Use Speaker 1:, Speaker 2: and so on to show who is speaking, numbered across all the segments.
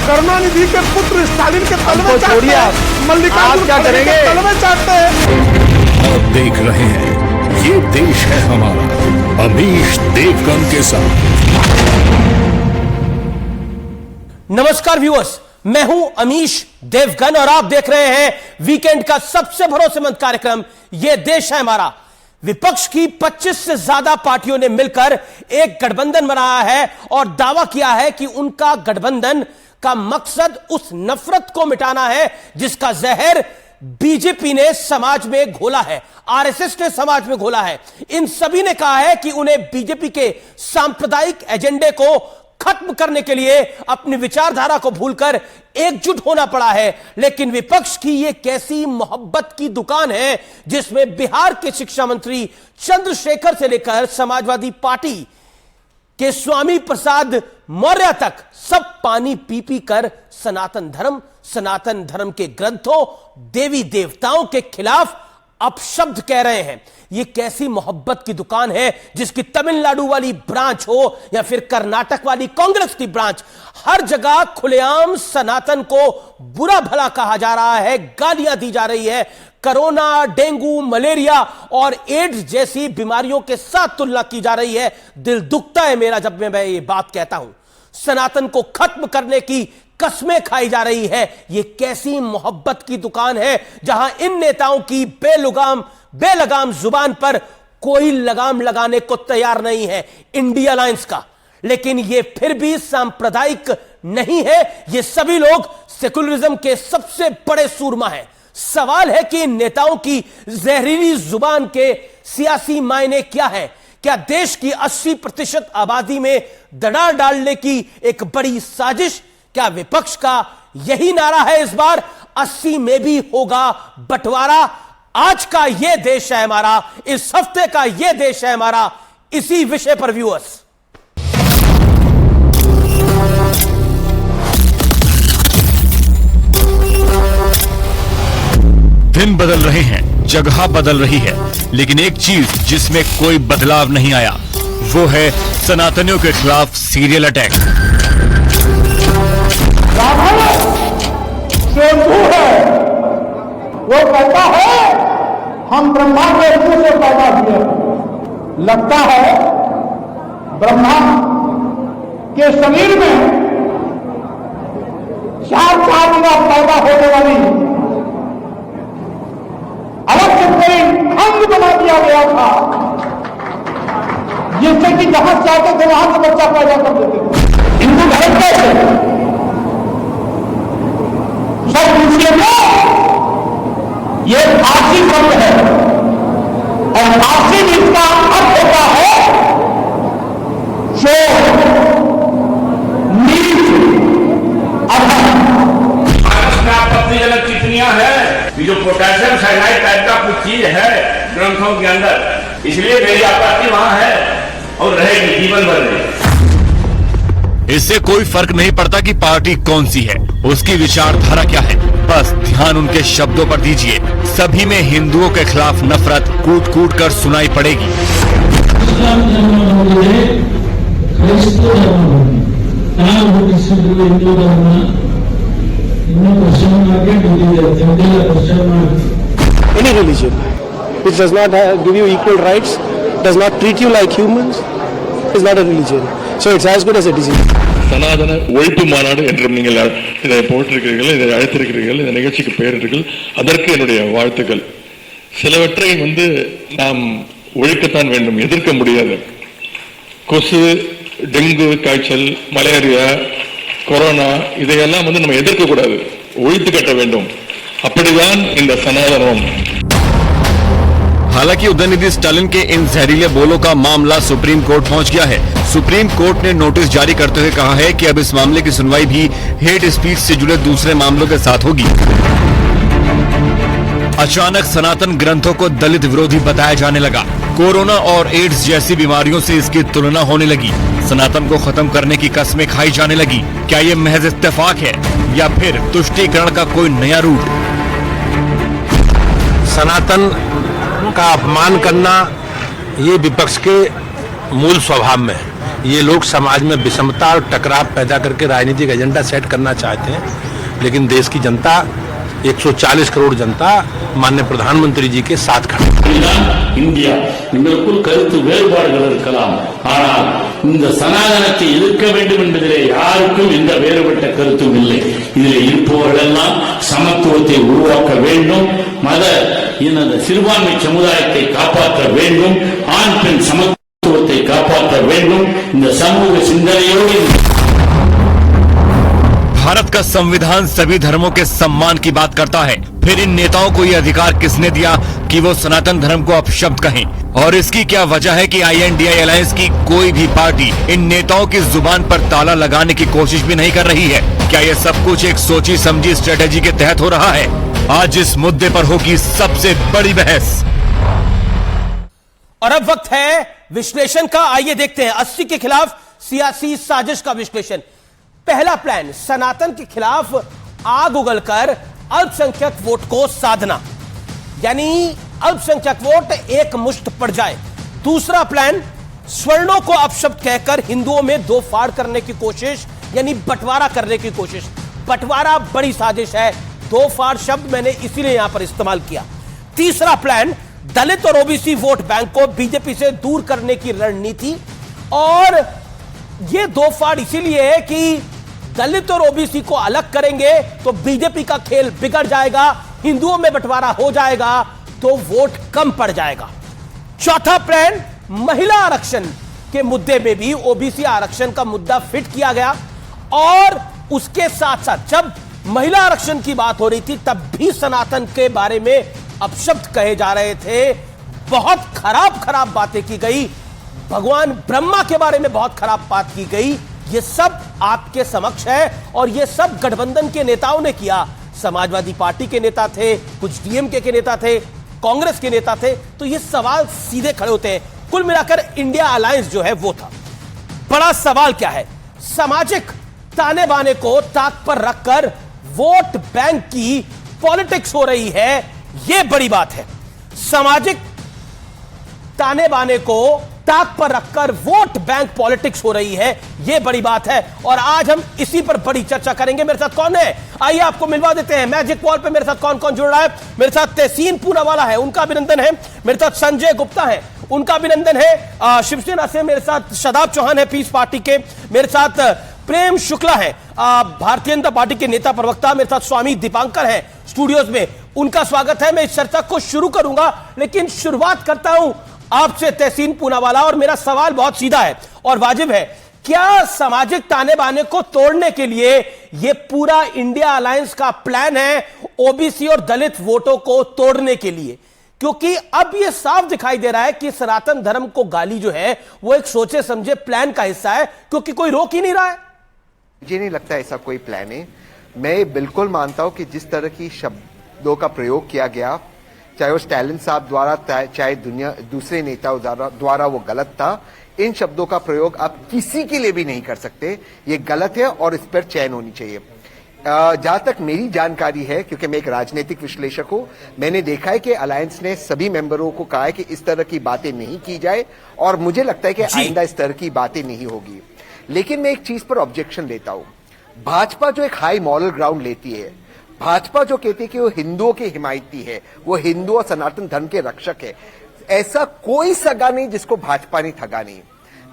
Speaker 1: करुणानिधि के पुत्र स्टालिन के तलवे
Speaker 2: छोड़िए,
Speaker 1: मल्लिकार्जुन
Speaker 2: क्या करेंगे?
Speaker 1: तलवे चाटते हैं।
Speaker 3: आप देख रहे हैं ये देश है हमारा, अमीश देवगन के साथ।
Speaker 4: नमस्कार व्यूअर्स, मैं हूं अमीश देवगन और आप देख रहे हैं वीकेंड का सबसे भरोसेमंद कार्यक्रम ये देश है हमारा। विपक्ष की 25 से ज्यादा पार्टियों ने मिलकर एक गठबंधन बनाया है और दावा किया है कि उनका गठबंधन का मकसद उस नफरत को मिटाना है जिसका जहर बीजेपी ने समाज में घोला है, आरएसएस ने समाज में घोला है। इन सभी ने कहा है कि उन्हें बीजेपी के सांप्रदायिक एजेंडे को खत्म करने के लिए अपनी विचारधारा को भूलकर एकजुट होना पड़ा है। लेकिन विपक्ष की यह कैसी मोहब्बत की दुकान है जिसमें बिहार के शिक्षा मंत्री चंद्रशेखर से लेकर समाजवादी पार्टी के स्वामी प्रसाद मौर्य तक सब पानी पी पी कर सनातन धर्म के ग्रंथों, देवी देवताओं के खिलाफ अपशब्द कह रहे हैं। यह कैसी मोहब्बत की दुकान है जिसकी तमिलनाडु वाली ब्रांच हो या फिर कर्नाटक वाली कांग्रेस की ब्रांच, हर जगह खुलेआम सनातन को बुरा भला कहा जा रहा है, गालियां दी जा रही है। कोरोना, डेंगू, मलेरिया और एड्स जैसी बीमारियों के साथ तुलना की जा रही है। दिल दुखता है मेरा जब मैं ये बात कहता हूं। सनातन को खत्म करने की कस्में खाई जा रही है। यह कैसी मोहब्बत की दुकान है जहां इन नेताओं की बेलगाम जुबान पर कोई लगाम लगाने को तैयार नहीं है इंडिया अलायंस का। लेकिन यह फिर भी सांप्रदायिक नहीं है, यह सभी लोग सेकुलरिज्म के सबसे बड़े सूरमा हैं। सवाल है कि इन नेताओं की जहरीली जुबान के सियासी मायने क्या है? क्या देश की 80% आबादी में दरार डालने की एक बड़ी साजिश? क्या विपक्ष का यही नारा है इस बार 80 में भी होगा बंटवारा? आज का यह देश है हमारा, इस हफ्ते का यह देश है हमारा, इसी विषय पर व्यूअर्स।
Speaker 3: दिन बदल रहे हैं, जगह बदल रही है, लेकिन एक चीज जिसमें कोई बदलाव नहीं आया वो है सनातनियों के खिलाफ सीरियल अटैक।
Speaker 1: स्वयंभू है, वो कहता है हम ब्रह्मा के मुंह से पैदा हुए। लगता है ब्रह्मा के शरीर में 4 दिना पैदा होने वाली अलग से कोई अंग बना दिया गया था जिससे कि जहां चाहते थे वहां से बच्चा पैदा कर देते थे। हिंदू धर्म कैसे सब पूछिएगा, ये फारसी शब्द है और फारसी में इसका अर्थ होता है चोर, नीच, अधम।
Speaker 5: आपत्तिजनक टिप्पणियां है कि जो पोटेशियम साइनाइड टाइप का कुछ चीज है ग्रंथों के अंदर, इसलिए मेरी आपत्ति वहां है और रहेगी जीवन भर में।
Speaker 3: इससे कोई फर्क नहीं पड़ता कि पार्टी कौन सी है, उसकी विचारधारा क्या है, बस ध्यान उनके शब्दों पर दीजिए। सभी में हिंदुओं के खिलाफ नफरत कूट कूट कर सुनाई पड़ेगी।
Speaker 6: Any religion which does not give you equal rights, does not treat you like humans, is not a religion. So it's as good as a disease.
Speaker 7: சனாதன ஒழிப்பு மாநாடு என்றும் நீங்கள் இதை போட்டிருக்கிறீர்கள், இதை அழைத்திருக்கிறீர்கள், இந்த நிகழ்ச்சிக்கு பெயரிட்டீர்கள். அதற்கு என்னுடைய வாழ்த்துக்கள். சிலவற்றை நாம் ஒழிக்கத்தான் வேண்டும், எதிர்க்க முடியாது. கொசு, டெங்கு காய்ச்சல், மலேரியா, கொரோனா இதையெல்லாம் நம்ம எதிர்க்க கூடாது, ஒழித்து கட்ட வேண்டும். அப்படிதான் இந்த சனாதனம்।
Speaker 3: हालांकि उदयनिधि स्टालिन के इन जहरीले बोलों का मामला सुप्रीम कोर्ट पहुंच गया है। सुप्रीम कोर्ट ने नोटिस जारी करते हुए कहा है कि अब इस मामले की सुनवाई भी हेट स्पीच से जुड़े दूसरे मामलों के साथ होगी। अचानक सनातन ग्रंथों को दलित विरोधी बताया जाने लगा। कोरोना और एड्स जैसी बीमारियों से इसकी तुलना होने लगी। सनातन को खत्म करने की कस्में खाई जाने लगी। क्या ये महज इत्तेफाक है या फिर तुष्टीकरण का कोई नया रूप?
Speaker 8: सनातन का अपमान करना ये विपक्ष के
Speaker 2: मूल स्वभाव में है। ये लोग समाज में विषमता और टकराव पैदा करके राजनीतिक एजेंडा सेट करना चाहते हैं, लेकिन देश की जनता 140 करोड़ जनता माननीय प्रधानमंत्री जी के साथ खड़ी
Speaker 5: இந்தியா எங்களுக்குள் கருத்து வேறுபாடுகள் இருக்கலாம், ஆனால் இந்த சனாதனத்தை எதிர்க்க வேண்டும் என்பதிலே யாருக்கும் எந்த வேறுபட்ட கருத்தும் இல்லை. இதில் இருப்பவர்களெல்லாம் சமத்துவத்தை உருவாக்க வேண்டும், மத இன சிறுபான்மை சமுதாயத்தை காப்பாற்ற வேண்டும், ஆண் பெண் சமத்துவத்தை காப்பாற்ற வேண்டும். இந்த சமூக சிந்தனையோடு
Speaker 3: भारत का संविधान सभी धर्मों के सम्मान की बात करता है, फिर इन नेताओं को यह अधिकार किसने दिया कि वो सनातन धर्म को अपशब्द कहें? और इसकी क्या वजह है कि INDI अलायंस की कोई भी पार्टी इन नेताओं की जुबान पर ताला लगाने की कोशिश भी नहीं कर रही है? क्या यह सब कुछ एक सोची समझी स्ट्रेटेजी के तहत हो रहा है? आज इस मुद्दे पर होगी सबसे बड़ी बहस।
Speaker 4: और अब वक्त है विश्लेषण का। आइए देखते हैं 80 के खिलाफ सियासी साजिश का विश्लेषण। पहला प्लान, सनातन के खिलाफ आग उगलकर अल्पसंख्यक वोट को साधना, यानी अल्पसंख्यक वोट एक मुश्त पड़ जाए। दूसरा प्लान, स्वर्णों को अपशब्द कहकर हिंदुओं में दो फाड़ करने की कोशिश, यानी बंटवारा करने की कोशिश। बंटवारा बड़ी साजिश है, दो फाड़ शब्द मैंने इसीलिए यहां पर इस्तेमाल किया। तीसरा प्लान, दलित और ओबीसी वोट बैंक को बीजेपी से दूर करने की रणनीति, और यह दो फाड़ इसीलिए है कि दलित और ओबीसी को अलग करेंगे तो बीजेपी का खेल बिगड़ जाएगा, हिंदुओं में बंटवारा हो जाएगा तो वोट कम पड़ जाएगा। चौथा प्लान, महिला आरक्षण के मुद्दे में भी ओबीसी आरक्षण का मुद्दा फिट किया गया, और उसके साथ साथ जब महिला आरक्षण की बात हो रही थी तब भी सनातन के बारे में अपशब्द कहे जा रहे थे, बहुत खराब बातें की गई, भगवान ब्रह्मा के बारे में बहुत खराब बात की गई। ये सब आपके समक्ष है और ये सब गठबंधन के नेताओं ने किया। समाजवादी पार्टी के नेता थे, कुछ डीएमके के नेता थे, कांग्रेस के नेता थे, तो ये सवाल सीधे खड़े होते हैं। कुल मिलाकर इंडिया अलायंस जो है वो था। बड़ा सवाल क्या है? सामाजिक ताने बाने को ताक पर रखकर वोट बैंक की पॉलिटिक्स हो रही है, यह बड़ी बात है। सामाजिक ताने बाने को ताक पर रखकर वोट बैंक पॉलिटिक्स हो रही है, यह बड़ी बात है, और आज हम इसी पर बड़ी चर्चा करेंगे। मेरे साथ कौन है, आइए आपको मिलवा देते हैं। मैजिक वॉल पे मेरे साथ कौन कौन जुड़ रहा है? मेरे साथ तहसीन पूनावाला है, उनका अभिनंदन है। मेरे साथ संजय गुप्ता है, उनका अभिनंदन है। शिवसेना से मेरे साथ शदाब चौहान है, पीस पार्टी के। मेरे साथ प्रेम शुक्ला है, भारतीय जनता पार्टी के नेता प्रवक्ता। मेरे साथ स्वामी दीपांकर है स्टूडियोज में, उनका स्वागत है। मैं इस चर्चा को शुरू करूंगा, लेकिन शुरुआत करता हूं आपसे तहसीन पूनावाला, और मेरा सवाल बहुत सीधा है और वाजिब है। क्या सामाजिक ताने बाने को तोड़ने के लिए यह पूरा इंडिया अलायंस का प्लान है, ओबीसी और दलित वोटों को तोड़ने के लिए? क्योंकि अब यह साफ दिखाई दे रहा है कि सनातन धर्म को गाली जो है वो एक सोचे समझे प्लान का हिस्सा है, क्योंकि कोई रोक ही नहीं रहा है।
Speaker 8: मुझे नहीं लगता ऐसा कोई प्लान है। मैं बिल्कुल मानता हूं कि जिस तरह की शब्दों का प्रयोग किया गया, चाहे वो स्टालिन साहब द्वारा, चाहे दूसरे नेताओं द्वारा, वो गलत था। इन शब्दों का प्रयोग आप किसी के लिए भी नहीं कर सकते, ये गलत है और इस पर चैन होनी चाहिए। जहां तक मेरी जानकारी है, क्योंकि मैं एक राजनीतिक विश्लेषक हूं, मैंने देखा है कि अलायंस ने सभी मेंबरों को कहा है कि इस तरह की बातें नहीं की जाए, और मुझे लगता है कि आइंदा इस तरह की बातें नहीं होगी। लेकिन मैं एक चीज पर ऑब्जेक्शन लेता हूं। भाजपा जो एक हाई मॉरल ग्राउंड लेती है, भाजपा जो कहती है कि वो हिंदुओं की हिमायती है, वो हिंदू और सनातन धर्म के रक्षक है, ऐसा कोई सगा नहीं जिसको भाजपा ने ठगा नहीं।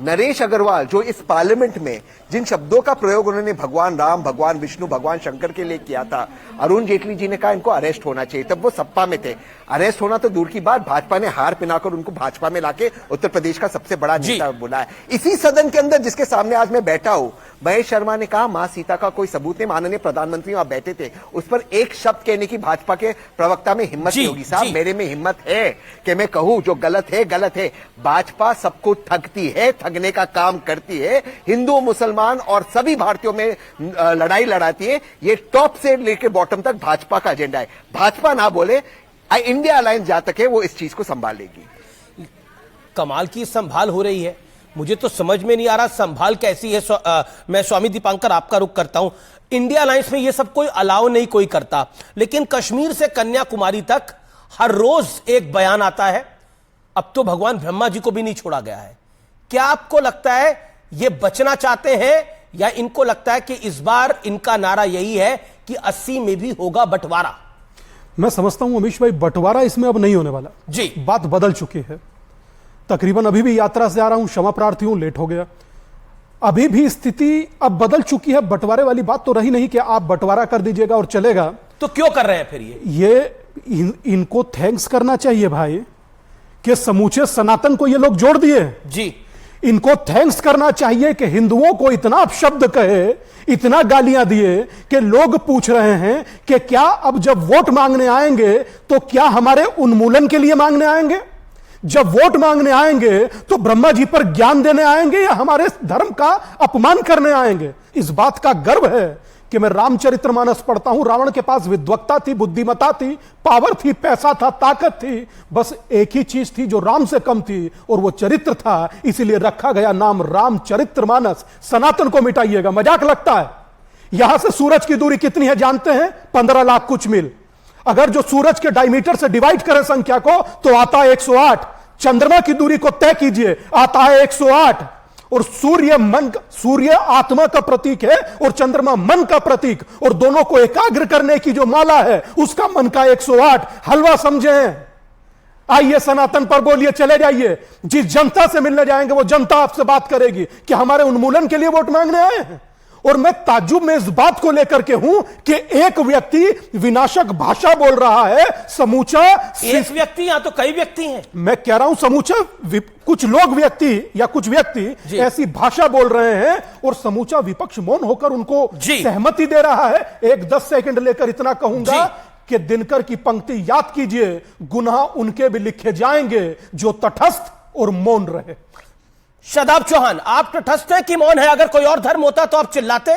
Speaker 8: नरेश अग्रवाल जो इस पार्लियामेंट में जिन शब्दों का प्रयोग उन्होंने भगवान राम, भगवान विष्णु, भगवान शंकर के लिए किया था, अरुण जेटली जी ने कहा इनको अरेस्ट होना चाहिए, तब वो सत्ता में थे। अरेस्ट होना तो दूर की बात, भाजपा ने हार पिनाकर उनको भाजपा में लाके उत्तर प्रदेश का सबसे बड़ा नेता बुलाया। इसी सदन के अंदर जिसके सामने आज मैं बैठा हूं, महेश शर्मा ने कहा मां सीता का कोई सबूत नहीं, माननीय प्रधानमंत्री वहां बैठे थे, उस पर एक शब्द कहने की भाजपा के प्रवक्ता में हिम्मत नहीं होगी। साहब मेरे में हिम्मत है कि मैं कहूं जो गलत है गलत है। भाजपा सबको ठगती है, ठगने का काम करती है, हिंदू मुसलमान और सभी भारतीयों में लड़ाई लड़ाती है। ये टॉप से लेकर बॉटम तक भाजपा का एजेंडा है। भाजपा ना बोले, इंडिया अलायंस जहां तक है वो इस चीज को संभालेगी।
Speaker 4: कमाल की संभाल हो रही है, मुझे तो समझ में नहीं आ रहा संभाल कैसी है। मैं स्वामी दीपांकर आपका रुख करता हूं। इंडिया अलायंस में यह सब कोई अलाउ नहीं कोई करता, लेकिन कश्मीर से कन्याकुमारी तक हर रोज एक बयान आता है। अब तो भगवान ब्रह्मा जी को भी नहीं छोड़ा गया है। क्या आपको लगता है ये बचना चाहते हैं या इनको लगता है कि इस बार इनका नारा यही है कि 80 में भी होगा बंटवारा?
Speaker 9: मैं समझता हूं अमीश भाई, बंटवारा इसमें अब नहीं होने वाला
Speaker 4: जी।
Speaker 9: बात बदल चुकी है। तकरीबन अभी भी यात्रा से आ रहा हूं, क्षमा प्रार्थी हूं, लेट हो गया। अभी भी स्थिति अब बदल चुकी है। बंटवारे वाली बात तो रही नहीं कि आप बंटवारा कर दीजिएगा और चलेगा।
Speaker 4: तो क्यों कर रहे हैं फिर
Speaker 9: इनको थैंक्स करना चाहिए भाई कि समूचे सनातन को ये लोग जोड़ दिए
Speaker 4: जी।
Speaker 9: इनको थैंक्स करना चाहिए कि हिंदुओं को इतना अपशब्द कहे, इतना गालियां दिए कि लोग पूछ रहे हैं कि क्या अब जब वोट मांगने आएंगे तो क्या हमारे उन्मूलन के लिए मांगने आएंगे? जब वोट मांगने आएंगे तो ब्रह्मा जी पर ज्ञान देने आएंगे या हमारे धर्म का अपमान करने आएंगे? इस बात का गर्व है कि मैं रामचरितमानस पढ़ता हूं। रावण के पास विद्वत्ता थी, बुद्धिमत्ता थी, पावर थी, पैसा था, ताकत थी, बस एक ही चीज थी जो राम से कम थी और वो चरित्र था। इसीलिए रखा गया नाम रामचरितमानस। सनातन को मिटाइएगा, मजाक लगता है। यहां से सूरज की दूरी कितनी है जानते हैं? 15 लाख कुछ मील। अगर जो सूरज के डायमीटर से डिवाइड करें संख्या को तो आता है 108। चंद्रमा की दूरी को तय कीजिए, आता है 108। और सूर्य आत्मा का प्रतीक है और चंद्रमा मन का प्रतीक, और दोनों को एकाग्र करने की जो माला है उसका मन का 108। हलवा समझे? आइए सनातन पर बोलिए, चले जाइए। जिस जनता से मिलने जाएंगे वो जनता आपसे बात करेगी कि हमारे उन्मूलन के लिए वोट मांगने आए हैं। और मैं ताज्जुब में इस बात को लेकर के हूं कि एक व्यक्ति विनाशक भाषा बोल रहा है, समूचा
Speaker 4: एक व्यक्ति, यहां तो कई व्यक्ति हैं।
Speaker 9: मैं कह रहा हूं समूचा कुछ लोग व्यक्ति या कुछ व्यक्ति ऐसी भाषा बोल रहे हैं और समूचा विपक्ष मौन होकर उनको सहमति दे रहा है। एक 10 सेकंड लेकर इतना कहूंगा कि दिनकर की पंक्ति याद कीजिए, गुनाह उनके भी लिखे जाएंगे जो तटस्थ और मौन रहे।
Speaker 4: शादाब चौहान, आप तटस्थ हैं कि मौन है? अगर कोई और धर्म होता तो आप चिल्लाते?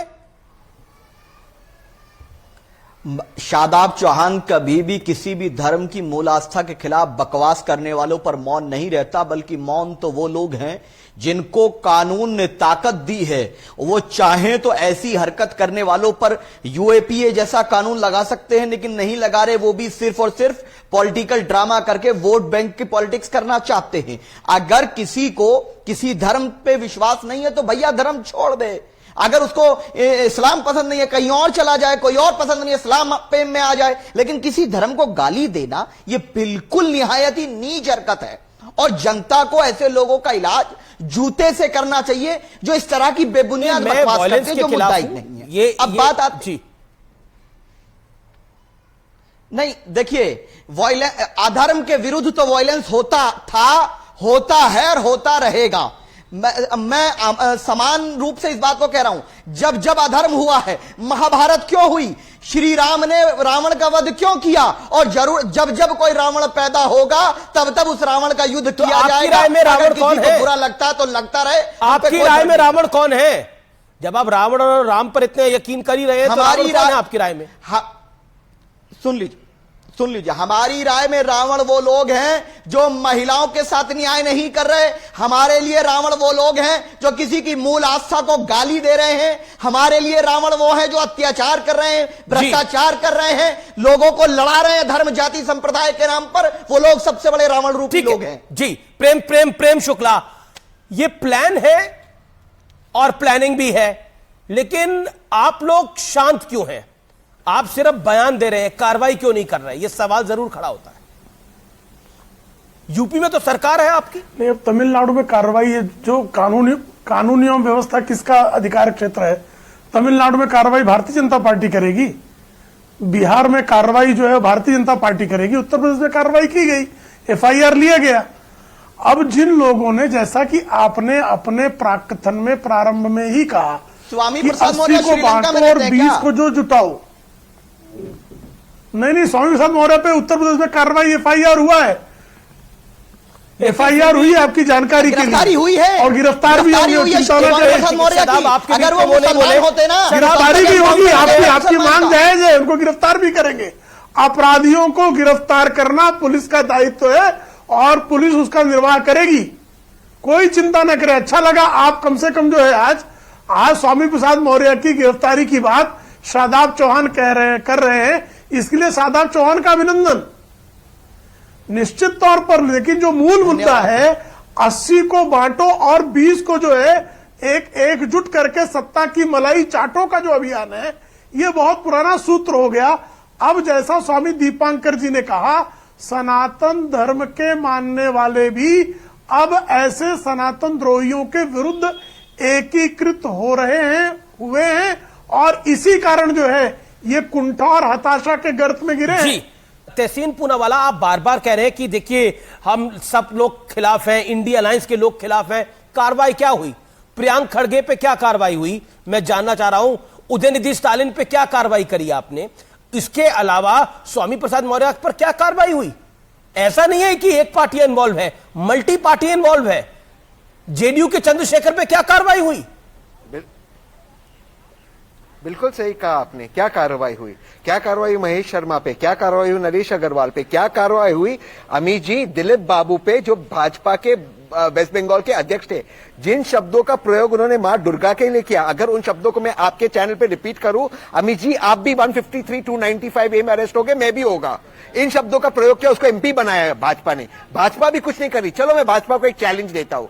Speaker 10: शादाब चौहान कभी भी किसी भी धर्म की मूल आस्था के खिलाफ बकवास करने वालों पर मौन नहीं रहता, बल्कि मौन तो वो लोग हैं जिनको कानून ने ताकत दी है। वो चाहें तो ऐसी हरकत करने वालों पर यूएपीए जैसा कानून लगा सकते हैं, लेकिन नहीं लगा रहे। वो भी सिर्फ और सिर्फ पॉलिटिकल ड्रामा करके वोट बैंक की पॉलिटिक्स करना चाहते हैं। अगर किसी को किसी धर्म पे विश्वास नहीं है तो भैया धर्म छोड़ दे। अगर उसको इस्लाम पसंद नहीं है, कहीं और चला जाए, कोई और पसंद नहीं है, इस्लाम पे में आ जाए, लेकिन किसी धर्म को गाली देना यह बिल्कुल निहायत ही नीच हरकत है। और जनता को ऐसे लोगों का इलाज जूते से करना चाहिए जो इस तरह की बेबुनियाद बकवास करते हैं, जो मुद्दा ही नहीं है। अब बात आती नहीं, देखिए, अधर्म के विरुद्ध तो वायलेंस होता था, होता है और होता रहेगा। मैं समान रूप से इस बात को कह रहा हूं। जब जब अधर्म हुआ है, महाभारत क्यों हुई, श्री राम ने रावण का वध क्यों किया, और जरूर जब जब कोई रावण पैदा होगा तब तब उस रावण का युद्ध किया जाएगा।
Speaker 4: आपकी राय में रावण कौन है?
Speaker 10: बुरा लगता है तो लगता रहे।
Speaker 4: आपकी राय में रावण कौन है? जब आप रावण और राम पर इतने यकीन कर ही रहे हैं, हमारी राय आपकी राय में
Speaker 10: सुन लीजिए, हमारी राय में रावण वो लोग हैं जो महिलाओं के साथ न्याय नहीं कर रहे। हमारे लिए रावण वो लोग हैं जो किसी की मूल आस्था को गाली दे रहे हैं। हमारे लिए रावण वो है जो अत्याचार कर रहे हैं, भ्रष्टाचार कर रहे हैं, लोगों को लड़ा रहे हैं धर्म जाति संप्रदाय के नाम पर। वो लोग सबसे बड़े रावण रूपी लोग हैं।
Speaker 4: जी, प्रेम शुक्ला, ये प्लान है और प्लानिंग भी है, लेकिन आप लोग शांत क्यों हैं? आप सिर्फ बयान दे रहे हैं, कार्रवाई क्यों नहीं कर रहे? ये सवाल जरूर खड़ा होता है। यूपी में तो सरकार है आपकी।
Speaker 11: नहीं, अब तमिलनाडु में कार्रवाई है। जो कानूनी एवं व्यवस्था किसका अधिकार क्षेत्र है, तमिलनाडु में कार्रवाई भारतीय जनता पार्टी करेगी, बिहार में कार्रवाई जो है भारतीय जनता पार्टी करेगी, उत्तर प्रदेश में कार्रवाई की गई, FIR लिया गया। अब जिन लोगों ने, जैसा कि आपने अपने प्राकथन में प्रारंभ में ही कहा,
Speaker 10: स्वामी
Speaker 11: कि
Speaker 10: प्रसाद
Speaker 11: 80 को बांटो और 20 को जो जुटाओ, नहीं, स्वामी प्रसाद मौर्य पे उत्तर प्रदेश में कार्रवाई FIR हुआ है। FIR हुई है, आपकी जानकारी के लिए
Speaker 10: हुई है
Speaker 11: और गिरफ्तार भी होगी।
Speaker 10: अगर वो मुसलमान होते ना,
Speaker 11: गिरफ्तारी भी होगी। आपकी मांग जायज है, उनको गिरफ्तार भी करेंगे। अपराधियों को गिरफ्तार करना पुलिस का दायित्व है और पुलिस उसका निर्वाह करेगी, कोई चिंता न करे। अच्छा लगा आप कम से कम जो है आज स्वामी प्रसाद मौर्य की गिरफ्तारी की बात शादाब चौहान कर रहे हैं, इसके लिए शादाब चौहान का अभिनंदन निश्चित तौर पर। लेकिन जो मूल मुद्दा है, 80 को बांटो और 20 को जो है एकजुट करके सत्ता की मलाई चाटो का जो अभियान है, ये बहुत पुराना सूत्र हो गया। अब जैसा स्वामी दीपांकर जी ने कहा, सनातन धर्म के मानने वाले भी अब ऐसे सनातन द्रोहियों के विरुद्ध एकीकृत हो रहे हैं, हुए हैं, और इसी कारण जो है ये कुंठा और हताशा के गर्त में गिरे हैं।
Speaker 4: तहसीन पूनावाला, आप बार बार कह रहे हैं कि देखिए हम सब लोग खिलाफ हैं, इंडिया अलायंस के लोग खिलाफ हैं। कार्रवाई क्या हुई? प्रियांक खड़गे पे क्या कार्रवाई हुई? मैं जानना चाह रहा हूं। उदयनिधि स्टालिन पे क्या कार्रवाई करी आपने? इसके अलावा स्वामी प्रसाद मौर्य पर क्या कार्रवाई हुई? ऐसा नहीं है कि एक पार्टी इन्वॉल्व है, मल्टी पार्टी इन्वॉल्व है। जेडीयू के चंद्रशेखर पे क्या कार्रवाई हुई?
Speaker 8: बिल्कुल सही कहा आपने। क्या कार्रवाई हुई? क्या कार्रवाई हुई महेश शर्मा पे? क्या कार्रवाई हुई नरेश अग्रवाल पे? क्या कार्रवाई हुई अमित जी दिलीप बाबू पे, जो भाजपा के वेस्ट बंगाल के अध्यक्ष थे? जिन शब्दों का प्रयोग उन्होंने मां दुर्गा के लिए किया, अगर उन शब्दों को मैं आपके चैनल पे रिपीट करूं, अमित जी आप भी 153 295 में अरेस्ट हो गए, मैं भी होगा। इन शब्दों का प्रयोग किया, उसको एमपी बनाया भाजपा ने। भाजपा भी कुछ नहीं करी। चलो मैं भाजपा को एक चैलेंज देता हूं।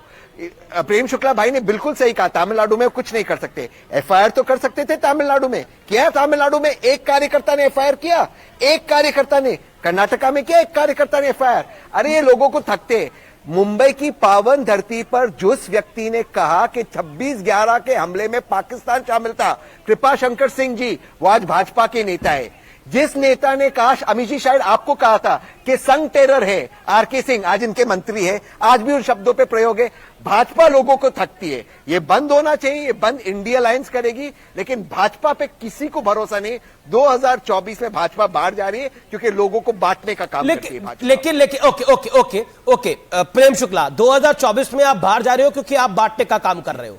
Speaker 8: प्रेम शुक्ला भाई ने बिल्कुल सही कहा, तमिलनाडु में कुछ नहीं कर सकते। एफआईआर तो कर सकते थे तमिलनाडु में, किया तमिलनाडु में एक कार्यकर्ता ने एफआईआर किया, एक कार्यकर्ता ने। कर्नाटका में किया एक कार्यकर्ता ने एफआईआर। अरे ये लोगों को थकते। मुंबई की पावन धरती पर जिस व्यक्ति ने कहा कि 26/11 के हमले में पाकिस्तान शामिल था, कृपा शंकर सिंह जी, वो आज भाजपा के नेता है। जिस नेता ने कहा, अमित जी शायद आपको कहा था कि संघ टेरर है, आरके सिंह आज इनके मंत्री है, आज भी उन शब्दों पे प्रयोग है। भाजपा लोगों को थकती है। ये बंद होना चाहिए। ये बंद इंडिया अलायंस करेगी, लेकिन भाजपा पे किसी को भरोसा नहीं। 2024 में भाजपा बाहर जा रही है क्योंकि लोगों को बांटने का काम करती है भाजपा।
Speaker 4: लेकिन ओके प्रेम शुक्ला, 2024 में आप बाहर जा रहे हो क्योंकि आप बांटने का काम कर रहे हो।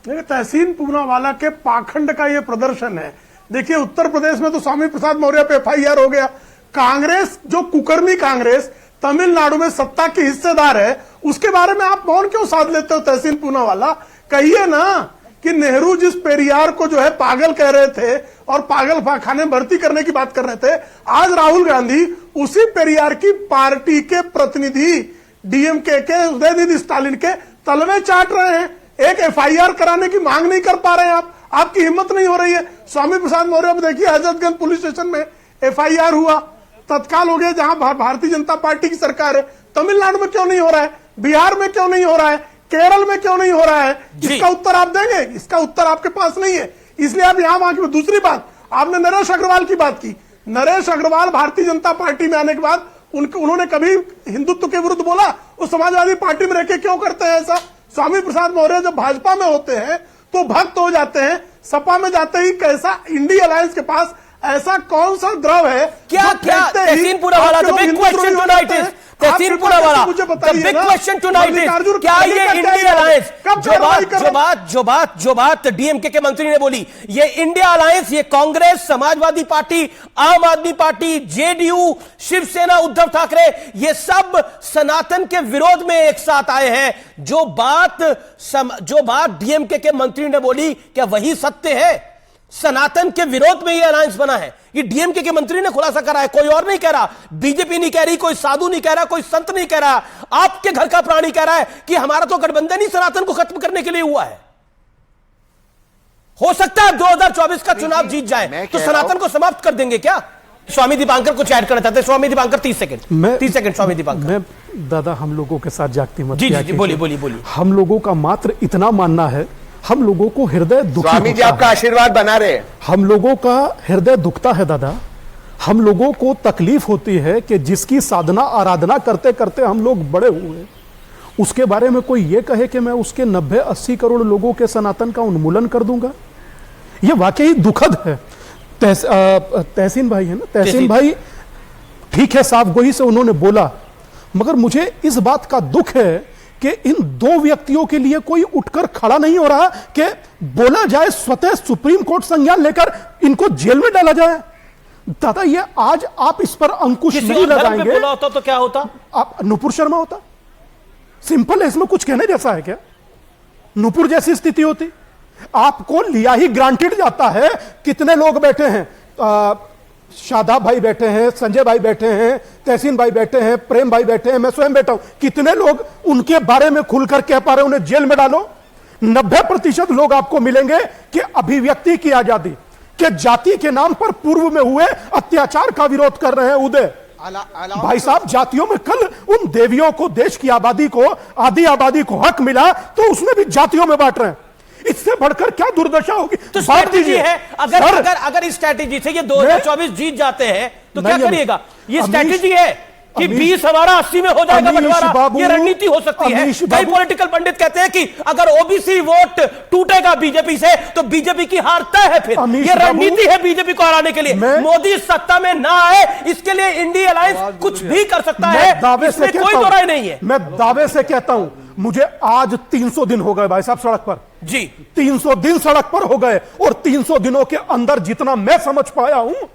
Speaker 11: तहसीन पूनावाला के पाखंड का यह प्रदर्शन है। देखिए उत्तर प्रदेश में तो स्वामी प्रसाद मौर्य पे एफआईआर हो गया। कांग्रेस, जो कुकर्मी कांग्रेस तमिलनाडु में सत्ता की हिस्सेदार है, उसके बारे में आप मौन क्यों साध लेते हो? तहसीन पूनावाला, कहिए ना कि नेहरू जिस पेरियार को जो है पागल कह रहे थे और पागल खाने में भर्ती करने की बात कर रहे थे, आज राहुल गांधी उसी पेरियार की पार्टी के प्रतिनिधि डीएमके के उदयनिधि स्टालिन के तलवे चाट रहे हैं। एक एफआईआर कराने की मांग नहीं कर पा रहे हैं आप, आपकी हिम्मत नहीं हो रही है। स्वामी प्रसाद मौर्य में देखिए हजरतगंज पुलिस स्टेशन में एफआईआर हुआ, तत्काल हो गया, जहां भारतीय जनता पार्टी की सरकार है। तमिलनाडु में क्यों नहीं हो रहा है? बिहार में क्यों नहीं हो रहा है? केरल में क्यों नहीं हो रहा है? इसका उत्तर आप देंगे? इसका उत्तर आपके पास नहीं है, इसलिए आप यहां वहां की। दूसरी बात, आपने नरेश अग्रवाल की बात की। नरेश अग्रवाल भारतीय जनता पार्टी में आने के बाद उन्होंने कभी हिंदुत्व के विरुद्ध बोला? वो समाजवादी पार्टी में रहकर क्यों करते हैं ऐसा? स्वामी प्रसाद मौर्य जब भाजपा में होते हैं तो भक्त हो जाते हैं, सपा में जाते ही कैसा इंडिया अलायंस के पास ऐसा कौन सा द्रव है?
Speaker 4: क्या Tehseen Poonawalla, the big question tonight is, Tehseen Poonawalla, the big question tonight is, क्या ये इंडिया अलायंस, जो बात डीएमके के मंत्री ने बोली, ये इंडिया अलायंस, ये कांग्रेस, समाजवादी पार्टी, आम आदमी पार्टी, जेडीयू, शिवसेना, उद्धव ठाकरे, ये सब सनातन के विरोध में एक साथ आए हैं। जो बात डीएमके के मंत्री ने बोली, क्या वही सत्य है? सनातन के विरोध में ये अलायंस बना है। ये डीएमके के मंत्री ने खुलासा करा है, कोई और नहीं कह रहा। बीजेपी नहीं कह रही, कोई साधु नहीं कह रहा, कोई संत नहीं कह रहा। आपके घर का प्राणी कह रहा है कि हमारा तो गठबंधन ही सनातन को खत्म करने के लिए हुआ है। हो सकता है 2024 का चुनाव जीत जाए तो सनातन को समाप्त कर देंगे क्या? स्वामी दीपांकर कुछ ऐड करना चाहते हैं। स्वामी दीपांकर 30 सेकंड स्वामी दीपांकर।
Speaker 9: मैं दादा हम लोगों के साथ जागती मत
Speaker 4: जी बोलिए।
Speaker 9: हम लोगों का मात्र इतना मानना है, हम लोगों को हृदय दुखता है।
Speaker 8: स्वामी जी आपका आशीर्वाद बना रहे।
Speaker 9: हम लोगों का हृदय दुखता है दादा। हम लोगों को तकलीफ होती है कि जिसकी साधना आराधना करते करते हम लोग बड़े हुए, उसके बारे में कोई ये कहे कि मैं उसके 90-80 करोड़ लोगों के सनातन का उन्मूलन कर दूंगा। यह वाकई दुखद है। तहसीन भाई है ना, तहसीन भाई ठीक है, साफ गोई से उन्होंने बोला, मगर मुझे इस बात का दुख है कि इन दो व्यक्तियों के लिए कोई उठकर खड़ा नहीं हो रहा कि बोला जाए, स्वतः सुप्रीम कोर्ट संज्ञान लेकर इनको जेल में डाला जाए। दादा ये आज आप इस पर अंकुश नहीं लगाएंगे।
Speaker 4: बोला होता तो क्या होता?
Speaker 9: आप नुपुर शर्मा होता। सिंपल है, इसमें कुछ कहने जैसा है क्या? नुपुर जैसी स्थिति होती, आपको लिया ही ग्रांटेड जाता है। कितने लोग बैठे हैं शादाब भाई बैठे हैं, संजय भाई बैठे हैं, तहसीन भाई बैठे हैं, प्रेम भाई बैठे हैं, मैं स्वयं बैठा हूं। कितने लोग उनके बारे में खुलकर कह पा रहे हैं उन्हें जेल में डालो? 90% लोग आपको मिलेंगे कि अभिव्यक्ति की आजादी, कि जाति के नाम पर पूर्व में हुए अत्याचार का विरोध कर रहे हैं। उदय भाई साहब, जातियों में कल उन देवियों को, देश की आबादी को, आधी आबादी को हक मिला तो उसमें भी जातियों में बांट रहे हैं। इससे बढ़कर क्या दुर्दशा होगी?
Speaker 4: तो स्ट्रैटेजी है। अगर इस स्ट्रैटेजी से ये 2024 जीत जाते हैं तो क्या करिएगा? ये स्ट्रैटेजी है कि 20 हमारा 80 में हो जाएगा बंटवारा, ये रणनीति हो सकती है। कई पॉलिटिकल पंडित कहते हैं कि अगर ओबीसी वोट टूटेगा बीजेपी से तो बीजेपी की हार तय है। फिर ये रणनीति है बीजेपी को हराने के लिए। मोदी सत्ता में ना आए, इसके लिए इंडिया अलायंस कुछ भी कर सकता है, इसमें कोई दो राय नहीं है।
Speaker 9: मैं दावे से कहता हूं, मुझे आज 300 दिन हो गए भाई साहब सड़क पर
Speaker 4: जी,
Speaker 9: 300 दिन सड़क पर हो गए, और 300 दिनों के अंदर जितना मैं समझ पाया हूं,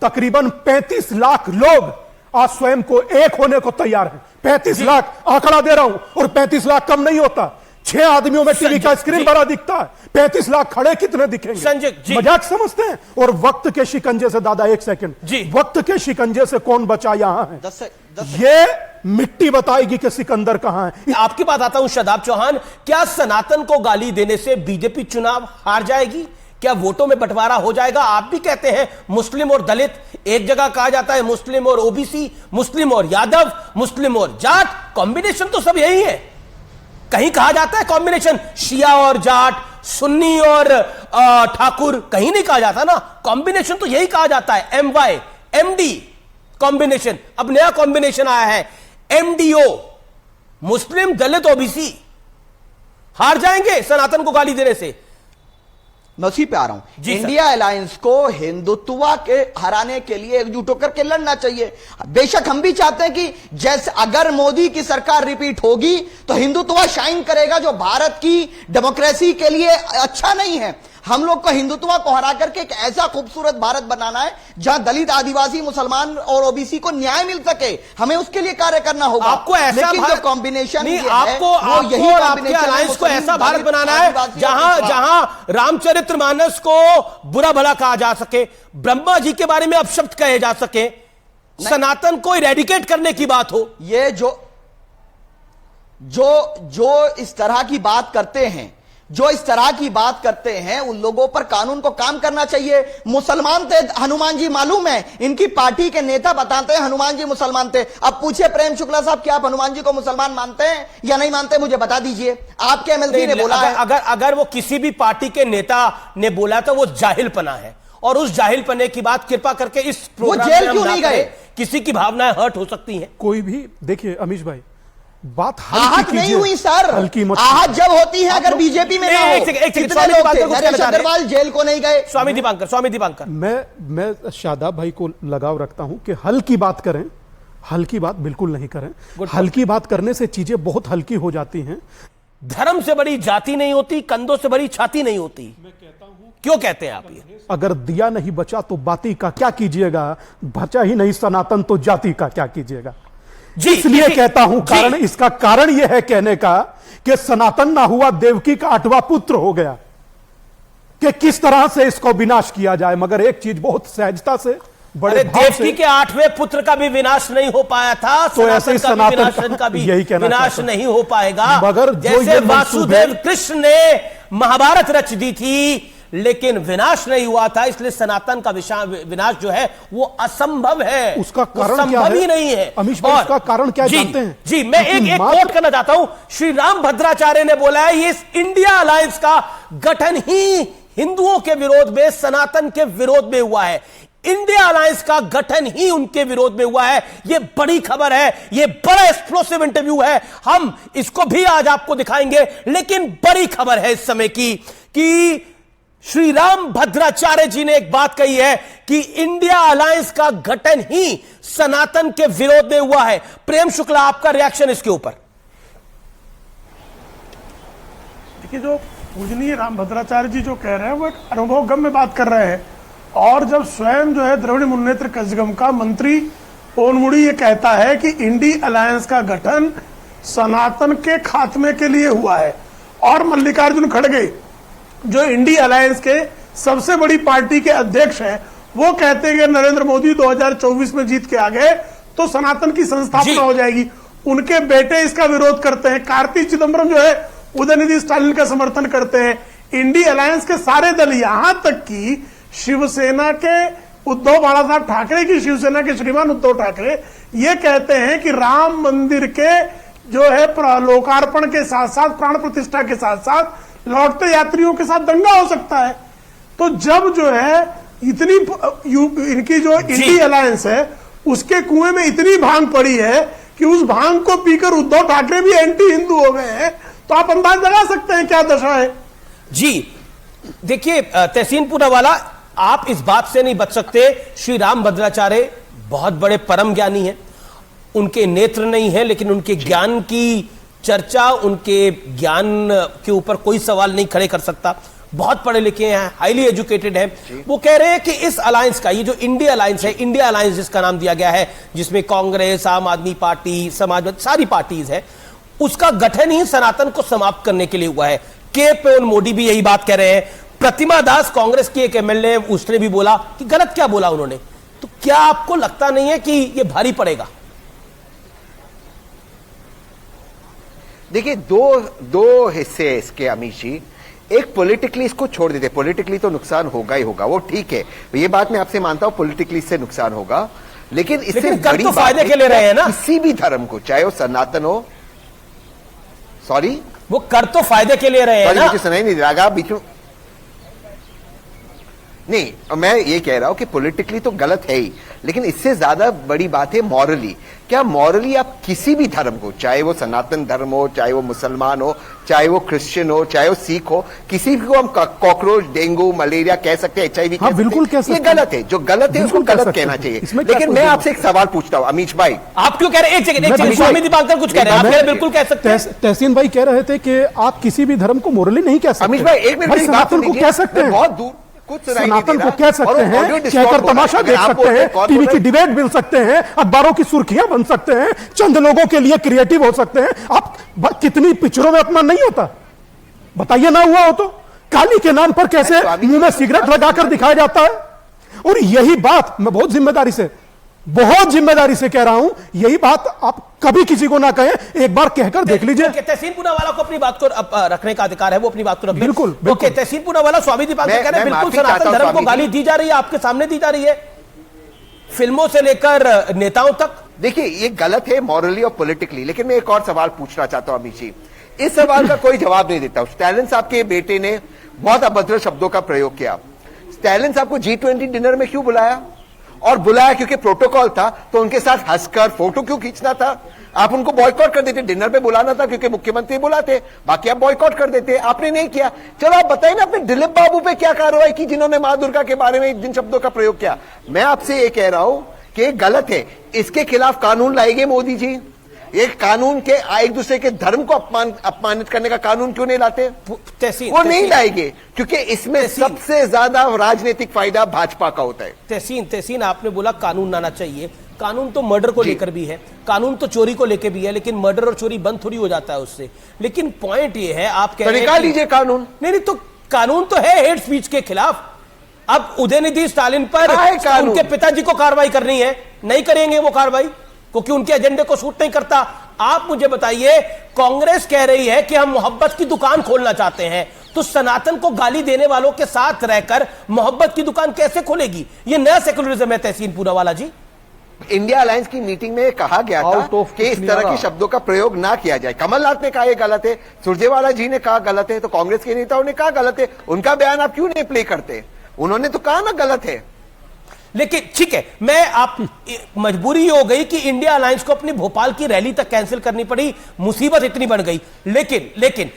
Speaker 9: तकरीबन 35 लाख लोग आज स्वयं को एक होने को तैयार हैं। 35 लाख आंकड़ा दे रहा हूं, और 35 लाख कम नहीं होता। 6 आदमियों में टीवी का स्क्रीन बड़ा दिखता है, 35 लाख खड़े कितने दिखेंगे?
Speaker 4: संजय जी,
Speaker 9: मजाक समझते हैं? और वक्त के शिकंजे से, दादा एक सेकंड जी, वक्त के शिकंजे से कौन बचा यहां है? ये मिट्टी बताएगी कि सिकंदर कहां है।
Speaker 4: आपकी बात आता हूं शादाब चौहान, क्या सनातन को गाली देने से बीजेपी चुनाव हार जाएगी? क्या वोटों में बंटवारा हो जाएगा? आप भी कहते हैं मुस्लिम और दलित, एक जगह कहा जाता है मुस्लिम और ओबीसी, मुस्लिम और यादव, मुस्लिम और जाट, कॉम्बिनेशन तो सब यही है। कहीं कहा जाता है कॉम्बिनेशन शिया और जाट, सुन्नी और ठाकुर, कहीं नहीं कहा जाता ना। कॉम्बिनेशन तो यही कहा जाता है, MY MD कॉम्बिनेशन। अब नया कॉम्बिनेशन आया है MDO, मुस्लिम दलित ओबीसी। हार जाएंगे सनातन को गाली देने से?
Speaker 10: मैं उसी पे आ रहा हूं। इंडिया अलायंस को हिंदुत्व के हराने के लिए एकजुट होकर के लड़ना चाहिए। बेशक हम भी चाहते हैं कि जैसे अगर मोदी की सरकार रिपीट होगी तो हिंदुत्व शाइन करेगा, जो भारत की डेमोक्रेसी के लिए अच्छा नहीं है। हम लोग को हिंदुत्व को हरा करके एक ऐसा खूबसूरत भारत बनाना है जहां दलित, आदिवासी, मुसलमान और ओबीसी को न्याय मिल सके। हमें उसके लिए कार्य करना होगा।
Speaker 4: आपको ऐसा
Speaker 10: लेकिन जो कॉम्बिनेशन
Speaker 4: आपको आपके अलायंस को ऐसा भारत बनाना है जहां रामचरितमानस को बुरा भला कहा जा सके, ब्रह्मा जी के बारे में अपशब्द कहे जा सके, सनातन को इरेडिकेट करने की बात हो।
Speaker 10: ये जो इस तरह की बात करते हैं, उन लोगों पर कानून को काम करना चाहिए। मुसलमान थे हनुमान जी, मालूम है, इनकी पार्टी के नेता बताते हैं हनुमान जी मुसलमान थे। अब पूछिए प्रेम शुक्ला साहब, क्या आप हनुमान जी को मुसलमान मानते हैं या नहीं मानते? मुझे बता दीजिए। आपके एमएलसी ने बोला है।
Speaker 4: अगर वो किसी भी पार्टी के नेता ने बोला तो वो जाहिलपना है, और उस जाहिलपने की बात कृपा करके इस प्रोग्राम
Speaker 10: में जेल क्यों नहीं गए?
Speaker 4: किसी की भावनाएं हर्ट हो सकती हैं।
Speaker 9: कोई भी देखिए अमीश भाई, बात
Speaker 10: आहत नहीं हुई सर, आहत जब होती है अगर बीजेपी में ना हो। कितने लोग थे? नरेश अग्रवाल जेल को नहीं गए।
Speaker 4: स्वामी दीपांकर
Speaker 9: मैं शादाब भाई को लगाव रखता हूं कि हल की बात करें, हल की बात बिल्कुल नहीं करें। हल की बात करने से चीजें बहुत हल्की हो जाती हैं।
Speaker 4: धर्म से बड़ी जाति नहीं होती, कंधों से बड़ी छाती नहीं होती। मैं कहता हूं, क्यों कहते हैं आप ये?
Speaker 9: अगर दिया नहीं बचा तो बाती का क्या कीजिएगा, बचा ही नहीं सनातन तो जाति का क्या कीजिएगा। इसलिए कहता हूं, कारण इसका कारण यह है कहने का कि सनातन ना हुआ, देवकी का 8वां पुत्र हो गया, कि किस तरह से इसको विनाश किया जाए। मगर एक चीज बहुत सहजता से, बड़े
Speaker 4: देवकी के 8वें पुत्र का भी विनाश नहीं हो पाया था,
Speaker 9: तो ऐसे ही सनातन का भी
Speaker 4: यही कहना विनाश नहीं हो पाएगा।
Speaker 9: मगर
Speaker 4: जैसे वासुदेव कृष्ण ने महाभारत रच दी थी लेकिन विनाश नहीं हुआ था, इसलिए सनातन का विनाश जो है वो असंभव है।
Speaker 9: उसका कारण क्या है?
Speaker 4: ही नहीं है।
Speaker 9: अमीश भाई, उसका कारण क्या जानते हैं?
Speaker 4: जी, मैं एक कोट करना चाहता हूं। श्री राम भद्राचार्य ने बोला है, ये इंडिया अलायंस का गठन ही हिंदुओं के विरोध में, सनातन के विरोध में हुआ है। इंडिया अलायंस का गठन ही उनके विरोध में हुआ है। यह बड़ी खबर है, यह बड़ा एक्सप्लोसिव इंटरव्यू है, हम इसको भी आज आपको दिखाएंगे। लेकिन बड़ी खबर है इस समय की कि श्री राम भद्राचार्य जी ने एक बात कही है कि इंडिया अलायंस का गठन ही सनातन के विरोध में हुआ है। प्रेम शुक्ला, आपका रिएक्शन इसके ऊपर?
Speaker 11: देखिए, जो पूजनीय राम भद्राचार्य जी जो कह रहे हैं वो एक अनुभवगम्य बात कर रहे हैं। और जब स्वयं जो है द्रविड़ मुन्नेत्र कजगम का मंत्री पोनमुड़ी ये कहता है कि इंडी अलायंस का गठन सनातन के खात्मे के लिए हुआ है, और मल्लिकार्जुन खड़गे जो इंडी अलायंस के सबसे बड़ी पार्टी के अध्यक्ष हैं वो कहते हैं कि नरेंद्र मोदी 2024 में जीत के आ गए तो सनातन की संस्थापना हो जाएगी। उनके बेटे इसका विरोध करते हैं। कार्ति चिदम्बरम जो है उदयनिधि स्टालिन का समर्थन करते हैं। इंडी अलायंस के सारे दल, यहां तक कि शिवसेना के उद्धव बाला साहब ठाकरे की शिवसेना के श्रीमान उद्धव ठाकरे ये कहते हैं कि राम मंदिर के जो है लोकार्पण के साथ साथ प्राण प्रतिष्ठा के साथ साथ लौटते यात्रियों के साथ दंगा हो सकता है। तो जब जो है इतनी इनकी जो इंडी अलायंस है उसके कुएं में इतनी भांग पड़ी है कि उस भांग को पीकर उद्धव ठाकरे भी एंटी हिंदू हो गए हैं, तो आप अंदाज लगा सकते हैं क्या दशा है।
Speaker 4: जी देखिए तहसीन पूनावाला, आप इस बात से नहीं बच सकते, श्री राम भद्राचार्य बहुत बड़े परम ज्ञानी हैं, उनके नेत्र नहीं है लेकिन उनके ज्ञान की चर्चा, उनके ज्ञान के ऊपर कोई सवाल नहीं खड़े कर सकता, बहुत पढ़े लिखे हैं, हाईली एजुकेटेड हैं। वो कह रहे हैं कि इस अलायंस का, ये जो इंडिया अलायंस है, इंडिया अलायंस जिसका नाम दिया गया है, जिसमें कांग्रेस, आम आदमी पार्टी, समाजवादी, सारी पार्टीज है, उसका गठन ही सनातन को समाप्त करने के लिए हुआ है। के पवन मोदी भी यही बात कह रहे हैं। प्रतिमा दास कांग्रेस की एक एमएलए, उसने भी बोला कि गलत क्या बोला उन्होंने। तो क्या आपको लगता नहीं है कि ये भारी पड़ेगा?
Speaker 8: देखिए दो हिस्से हैं इसके अमीश जी। एक पॉलिटिकली इसको छोड़ देते, पॉलिटिकली तो नुकसान होगा ही होगा, वो ठीक है, ये बात मैं आपसे मानता हूं, पॉलिटिकली इससे नुकसान होगा, लेकिन इससे बड़ी
Speaker 4: तो फायदे के लिए रहे हैं ना,
Speaker 8: किसी भी धर्म को, चाहे वो सनातन हो, सॉरी
Speaker 4: वो कर तो फायदे के लिए रहे हैं ना।
Speaker 8: मुझे सुनाई नहीं दे रहा बीच में, नहीं मैं ये कह रहा हूं कि पॉलिटिकली तो गलत है ही, लेकिन इससे ज्यादा बड़ी बात है मॉरली। क्या मॉरली आप किसी भी धर्म को, चाहे वो सनातन धर्म हो, चाहे वो मुसलमान हो, चाहे वो क्रिश्चियन हो, चाहे वो सिख हो, किसी को हम कॉकरोच, डेंगू, मलेरिया कह सकते हैं, HIV
Speaker 9: हाँ, बिल्कुल कह सकते हैं।
Speaker 8: ये गलत है, जो गलत है उसको गलत कहना चाहिए। लेकिन मैं आपसे एक सवाल पूछता हूँ अमीश भाई,
Speaker 4: आप क्यों कह रहे हैं? एक सेकंड, स्वामी दीपांकर कुछ कह रहे हैं, आप बिल्कुल कह सकते हैं।
Speaker 9: तहसीन भाई कह रहे थे कि आप किसी भी धर्म को मोरली नहीं कह सकते।
Speaker 8: अमीश भाई एक मिनट,
Speaker 9: सनातन को कह सकते हैं,
Speaker 8: बहुत दूर
Speaker 9: सनातन को कह सकते हैं, कहकर तमाशा देख सकते हैं, टीवी की डिबेट मिल सकते हैं, अखबारों की सुर्खियां बन सकते हैं, चंद लोगों के लिए क्रिएटिव हो सकते हैं। आप कितनी पिक्चरों में अपमान नहीं होता, बताइए ना हुआ हो तो। काली के नाम पर कैसे मुंह में सिगरेट लगाकर दिखाया जाता है। और यही बात मैं बहुत जिम्मेदारी से कह रहा हूं, यही बात आप कभी किसी को ना कहें, एक बार कहकर देख लीजिए।
Speaker 4: तहसीन पूनावाला को अपनी बात को रखने का अधिकार है, वो अपनी बात को रखें।
Speaker 9: बिल्कुल।
Speaker 4: ओके, तहसीन पूनावाला, स्वामी दीपांकर कह रहे हैं बिल्कुल सनातन धर्म को गाली दी जा रही है, आपके सामने दी जा रही है, फिल्मों से लेकर नेताओं तक।
Speaker 8: देखिए ये गलत है मॉरली और पॉलिटिकली, लेकिन मैं एक और सवाल पूछना चाहता हूं अमीश जी, इस सवाल का कोई जवाब नहीं देता। स्टालिन साहब के बेटे ने बहुत अभद्र शब्दों का प्रयोग किया। स्टालिन साहब को G20 डिनर में क्यों बुलाया? और बुलाया क्योंकि प्रोटोकॉल था, तो उनके साथ हंसकर फोटो क्यों खींचना था? आप उनको बॉयकॉट कर देते, डिनर पे बुलाना था क्योंकि मुख्यमंत्री बुलाते, बाकी आप बॉयकॉट कर देते, आपने नहीं किया। चलो आप बताइए ना आपने दिलीप बाबू पे क्या कार्रवाई की जिन्होंने मां दुर्गा के बारे में जिन शब्दों का प्रयोग किया। मैं आपसे ये कह रहा हूं कि गलत है, इसके खिलाफ कानून लाएंगे मोदी जी। एक कानून के एक दूसरे के धर्म को अपमानित करने का कानून क्यों नहीं लाते? वो नहीं लाएंगे क्योंकि इसमें सबसे ज्यादा राजनीतिक फायदा भाजपा का होता है।
Speaker 4: तहसीन आपने बोला कानून लाना चाहिए, कानून तो मर्डर को लेकर भी है, कानून तो चोरी को लेकर भी है, लेकिन मर्डर और चोरी बंद थोड़ी हो जाता है उससे। लेकिन पॉइंट ये है, आप कह रहे हैं
Speaker 8: निकाल लीजिए कानून।
Speaker 4: नहीं तो कानून तो है हेट स्पीच के खिलाफ। अब उदयनिधि स्टालिन पर उनके पिताजी को कार्रवाई करनी है, नहीं करेंगे वो कार्रवाई क्योंकि उनके एजेंडे को सूट नहीं करता। आप मुझे बताइए, कांग्रेस कह रही है कि हम मोहब्बत की दुकान खोलना चाहते हैं, तो सनातन को गाली देने वालों के साथ रहकर मोहब्बत की दुकान कैसे खोलेगी? ये नया सेकुलरिज्म है तहसीन पूनावाला जी।
Speaker 8: इंडिया अलायंस की मीटिंग में कहा गया था कि इस तरह के शब्दों का प्रयोग ना किया जाए। कमलनाथ ने कहा यह गलत है, सुरजेवाला जी ने कहा गलत है, तो कांग्रेस के नेताओं ने कहा गलत है। उनका बयान आप क्यों नहीं प्ले करते? उन्होंने तो कहा ना गलत है।
Speaker 4: लेकिन ठीक है, मैं आप मजबूरी हो गई कि इंडिया अलायंस को अपनी भोपाल की रैली तक कैंसिल करनी पड़ी, मुसीबत इतनी बढ़ गई। लेकिन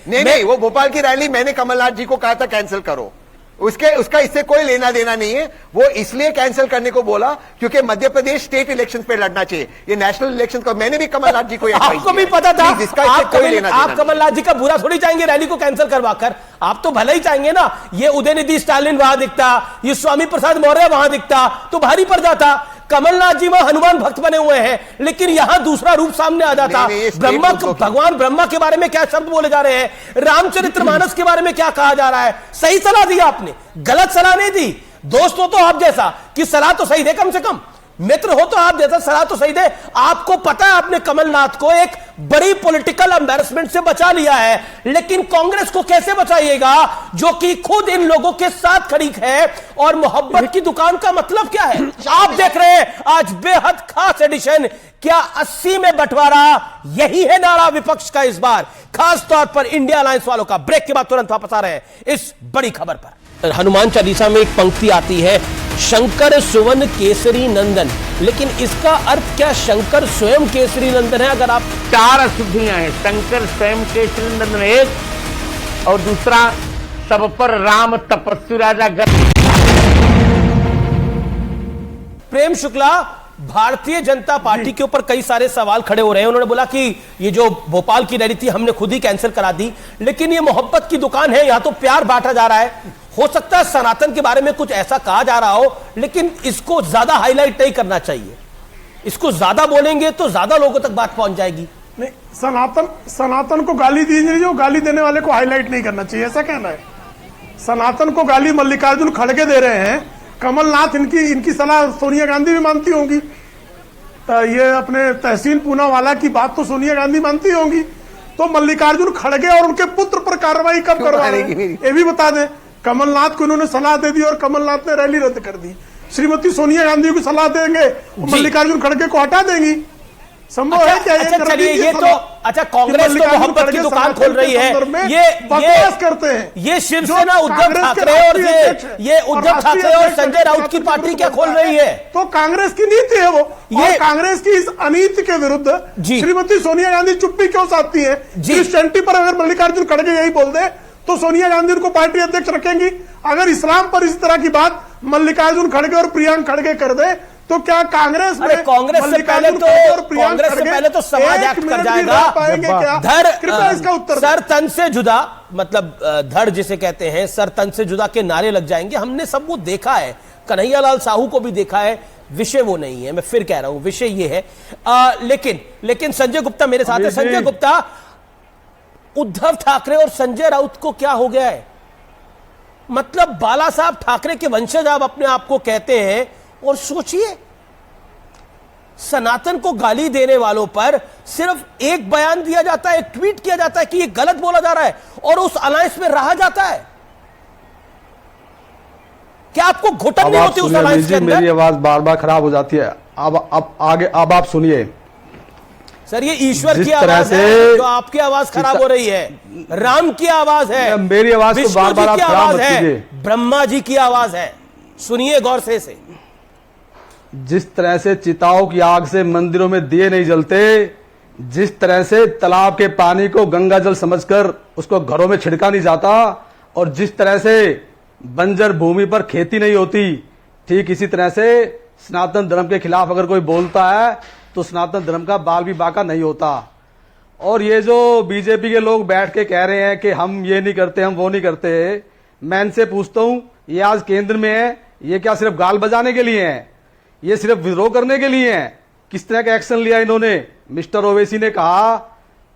Speaker 8: नहीं, वो भोपाल की रैली मैंने कमलनाथ जी को कहा था कैंसिल करो, उसका इससे कोई लेना देना नहीं है। वो इसलिए कैंसिल करने को बोला क्योंकि मध्य प्रदेश स्टेट इलेक्शन पे लड़ना चाहिए, ये नेशनल इलेक्शन को। मैंने भी कमलनाथ जी को
Speaker 4: आपको भी पता था, आप कमलनाथ जी का बुरा थोड़ी चाहेंगे रैली को कैंसिल करवाकर, आप तो भला ही चाहेंगे ना। ये उदयनिधि स्टालिन वहां दिखता, ये स्वामी प्रसाद मौर्य वहां दिखता तो भारी पड़ जाता। कमलनाथ जी वहां हनुमान भक्त बने हुए हैं, लेकिन यहां दूसरा रूप सामने आ जाता। भगवान ब्रह्मा के बारे में क्या शब्द बोले जा रहे हैं, रामचरितमानस के बारे में क्या कहा जा रहा है। सही सलाह दी आपने, गलत सलाह नहीं दी। दोस्त हो तो आप जैसा कि सलाह तो सही दे, कम से कम मित्र हो तो आप जैसा सलाह तो सही दे। आपको पता है आपने कमलनाथ को एक बड़ी पॉलिटिकल एम्बैरेसमेंट से बचा लिया है, लेकिन कांग्रेस को कैसे बचाइएगा जो कि खुद इन लोगों के साथ खड़ी है? और मोहब्बत की दुकान का मतलब क्या है? आप देख रहे हैं आज बेहद खास एडिशन, क्या 80 में बंटवारा, यही है नारा विपक्ष का इस बार, खास तौर पर इंडिया अलायंस वालों का। ब्रेक के बाद तुरंत वापस आ रहे हैं इस बड़ी खबर पर। हनुमान चालीसा में एक पंक्ति आती है, शंकर सुवन केसरी नंदन, लेकिन इसका अर्थ क्या शंकर स्वयं केसरी नंदन है? अगर आप
Speaker 12: 4 अशुद्धियां हैं, शंकर स्वयं केसरी नंदन एक, और दूसरा सब पर राम तपस्वी राजा।
Speaker 4: प्रेम शुक्ला भारतीय जनता पार्टी के ऊपर कई सारे सवाल खड़े हो रहे हैं। उन्होंने बोला कि ये जो भोपाल की रैली थी हमने खुद ही कैंसिल करा दी, लेकिन ये मोहब्बत की दुकान है, यहां तो प्यार बांटा जा रहा है। हो सकता है सनातन के बारे में कुछ ऐसा कहा जा रहा हो, लेकिन इसको ज्यादा हाईलाइट नहीं करना चाहिए। इसको ज्यादा बोलेंगे तो ज्यादा लोगों तक बात पहुंच जाएगी।
Speaker 11: नहीं, सनातन को गाली दी जाए, जो गाली देने वाले को हाईलाइट नहीं करना चाहिए, ऐसा कहना है। सनातन को गाली मल्लिकार्जुन खड़गे दे रहे हैं, कमलनाथ इनकी सलाह सोनिया गांधी भी मानती होंगी। ये अपने तहसीन पूनावाला की बात तो सोनिया गांधी मानती होंगी, तो मल्लिकार्जुन खड़गे और उनके पुत्र पर कार्रवाई कब करवा रहे हैं ये भी बता दें। कमलनाथ को इन्होंने सलाह दे दी और कमलनाथ ने रैली रद्द कर दी। श्रीमती सोनिया गांधी को सलाह देंगे, मल्लिकार्जुन खड़गे को हटा देंगी। संभव है क्या?
Speaker 4: अच्छा चलिए, ये तो अच्छा कांग्रेस तो मोहब्बत की दुकान खोल रही है, ये
Speaker 11: करते हैं,
Speaker 4: ये शिवसेना उद्धव ठाकरे और ये उद्धव ठाकरे और संजय राउत की पार्टी क्या खोल रही है?
Speaker 11: तो कांग्रेस की नीति है वो, ये कांग्रेस की इस अनीति के विरुद्ध श्रीमती सोनिया गांधी चुप्पी क्यों साधती है? क्रिश्चियनिटी पर अगर मल्लिकार्जुन खड़गे यही बोल दे तो सोनिया गांधी उनको पार्टी अध्यक्ष रखेंगी। अगर इस्लाम पर इस तरह की बात मल्लिकार्जुन खड़गे और प्रियंक खड़गे कर दे तो क्या कांग्रेस में
Speaker 4: कांग्रेस से पहले तो समाज एक्ट कर जाएगा। धड़
Speaker 11: इसका उत्तर
Speaker 4: सर तन से जुदा, मतलब धड़ जिसे कहते हैं, सर तन से जुदा के नारे लग जाएंगे। हमने सब वो देखा है, कन्हैयालाल साहू को भी देखा है। विषय वो नहीं है, मैं फिर कह रहा हूं विषय ये है। लेकिन संजय गुप्ता मेरे साथ है। संजय गुप्ता, उद्धव ठाकरे और संजय राउत को क्या हो गया है? मतलब बाला साहब ठाकरे के वंशज आप अपने आप को कहते हैं, और सोचिए सनातन को गाली देने वालों पर सिर्फ एक बयान दिया जाता है, एक ट्वीट किया जाता है कि ये गलत बोला जा रहा है, और उस अलायंस में रहा जाता है। क्या आपको घुटन नहीं होती उस अलायंस के अंदर?
Speaker 13: मेरी आवाज बार बार खराब हो जाती है। अब आप सुनिए
Speaker 4: सर, ये ईश्वर की आवाज है जो आपकी आवाज खराब हो रही है, राम की आवाज है,
Speaker 13: मेरी आवाज को बार बार आप खराब मत कीजिए,
Speaker 4: ब्रह्मा जी की आवाज है। सुनिए गौर से।
Speaker 13: जिस तरह से चिताओं की आग से मंदिरों में दिए नहीं जलते, जिस तरह से तालाब के पानी को गंगा जल समझकर उसको घरों में छिड़का नहीं जाता, और जिस तरह से बंजर भूमि पर खेती नहीं होती, ठीक इसी तरह से सनातन धर्म के खिलाफ अगर कोई बोलता है तो सनातन धर्म का बाल भी बाका नहीं होता। और ये जो बीजेपी के लोग बैठ के कह रहे हैं कि हम ये नहीं करते, हम वो नहीं करते, मैं इनसे पूछता हूं, ये आज केंद्र में है, ये क्या सिर्फ गाल बजाने के लिए है? ये सिर्फ विद्रोह करने के लिए है? किस तरह का एक्शन लिया इन्होंने? मिस्टर ओवैसी ने कहा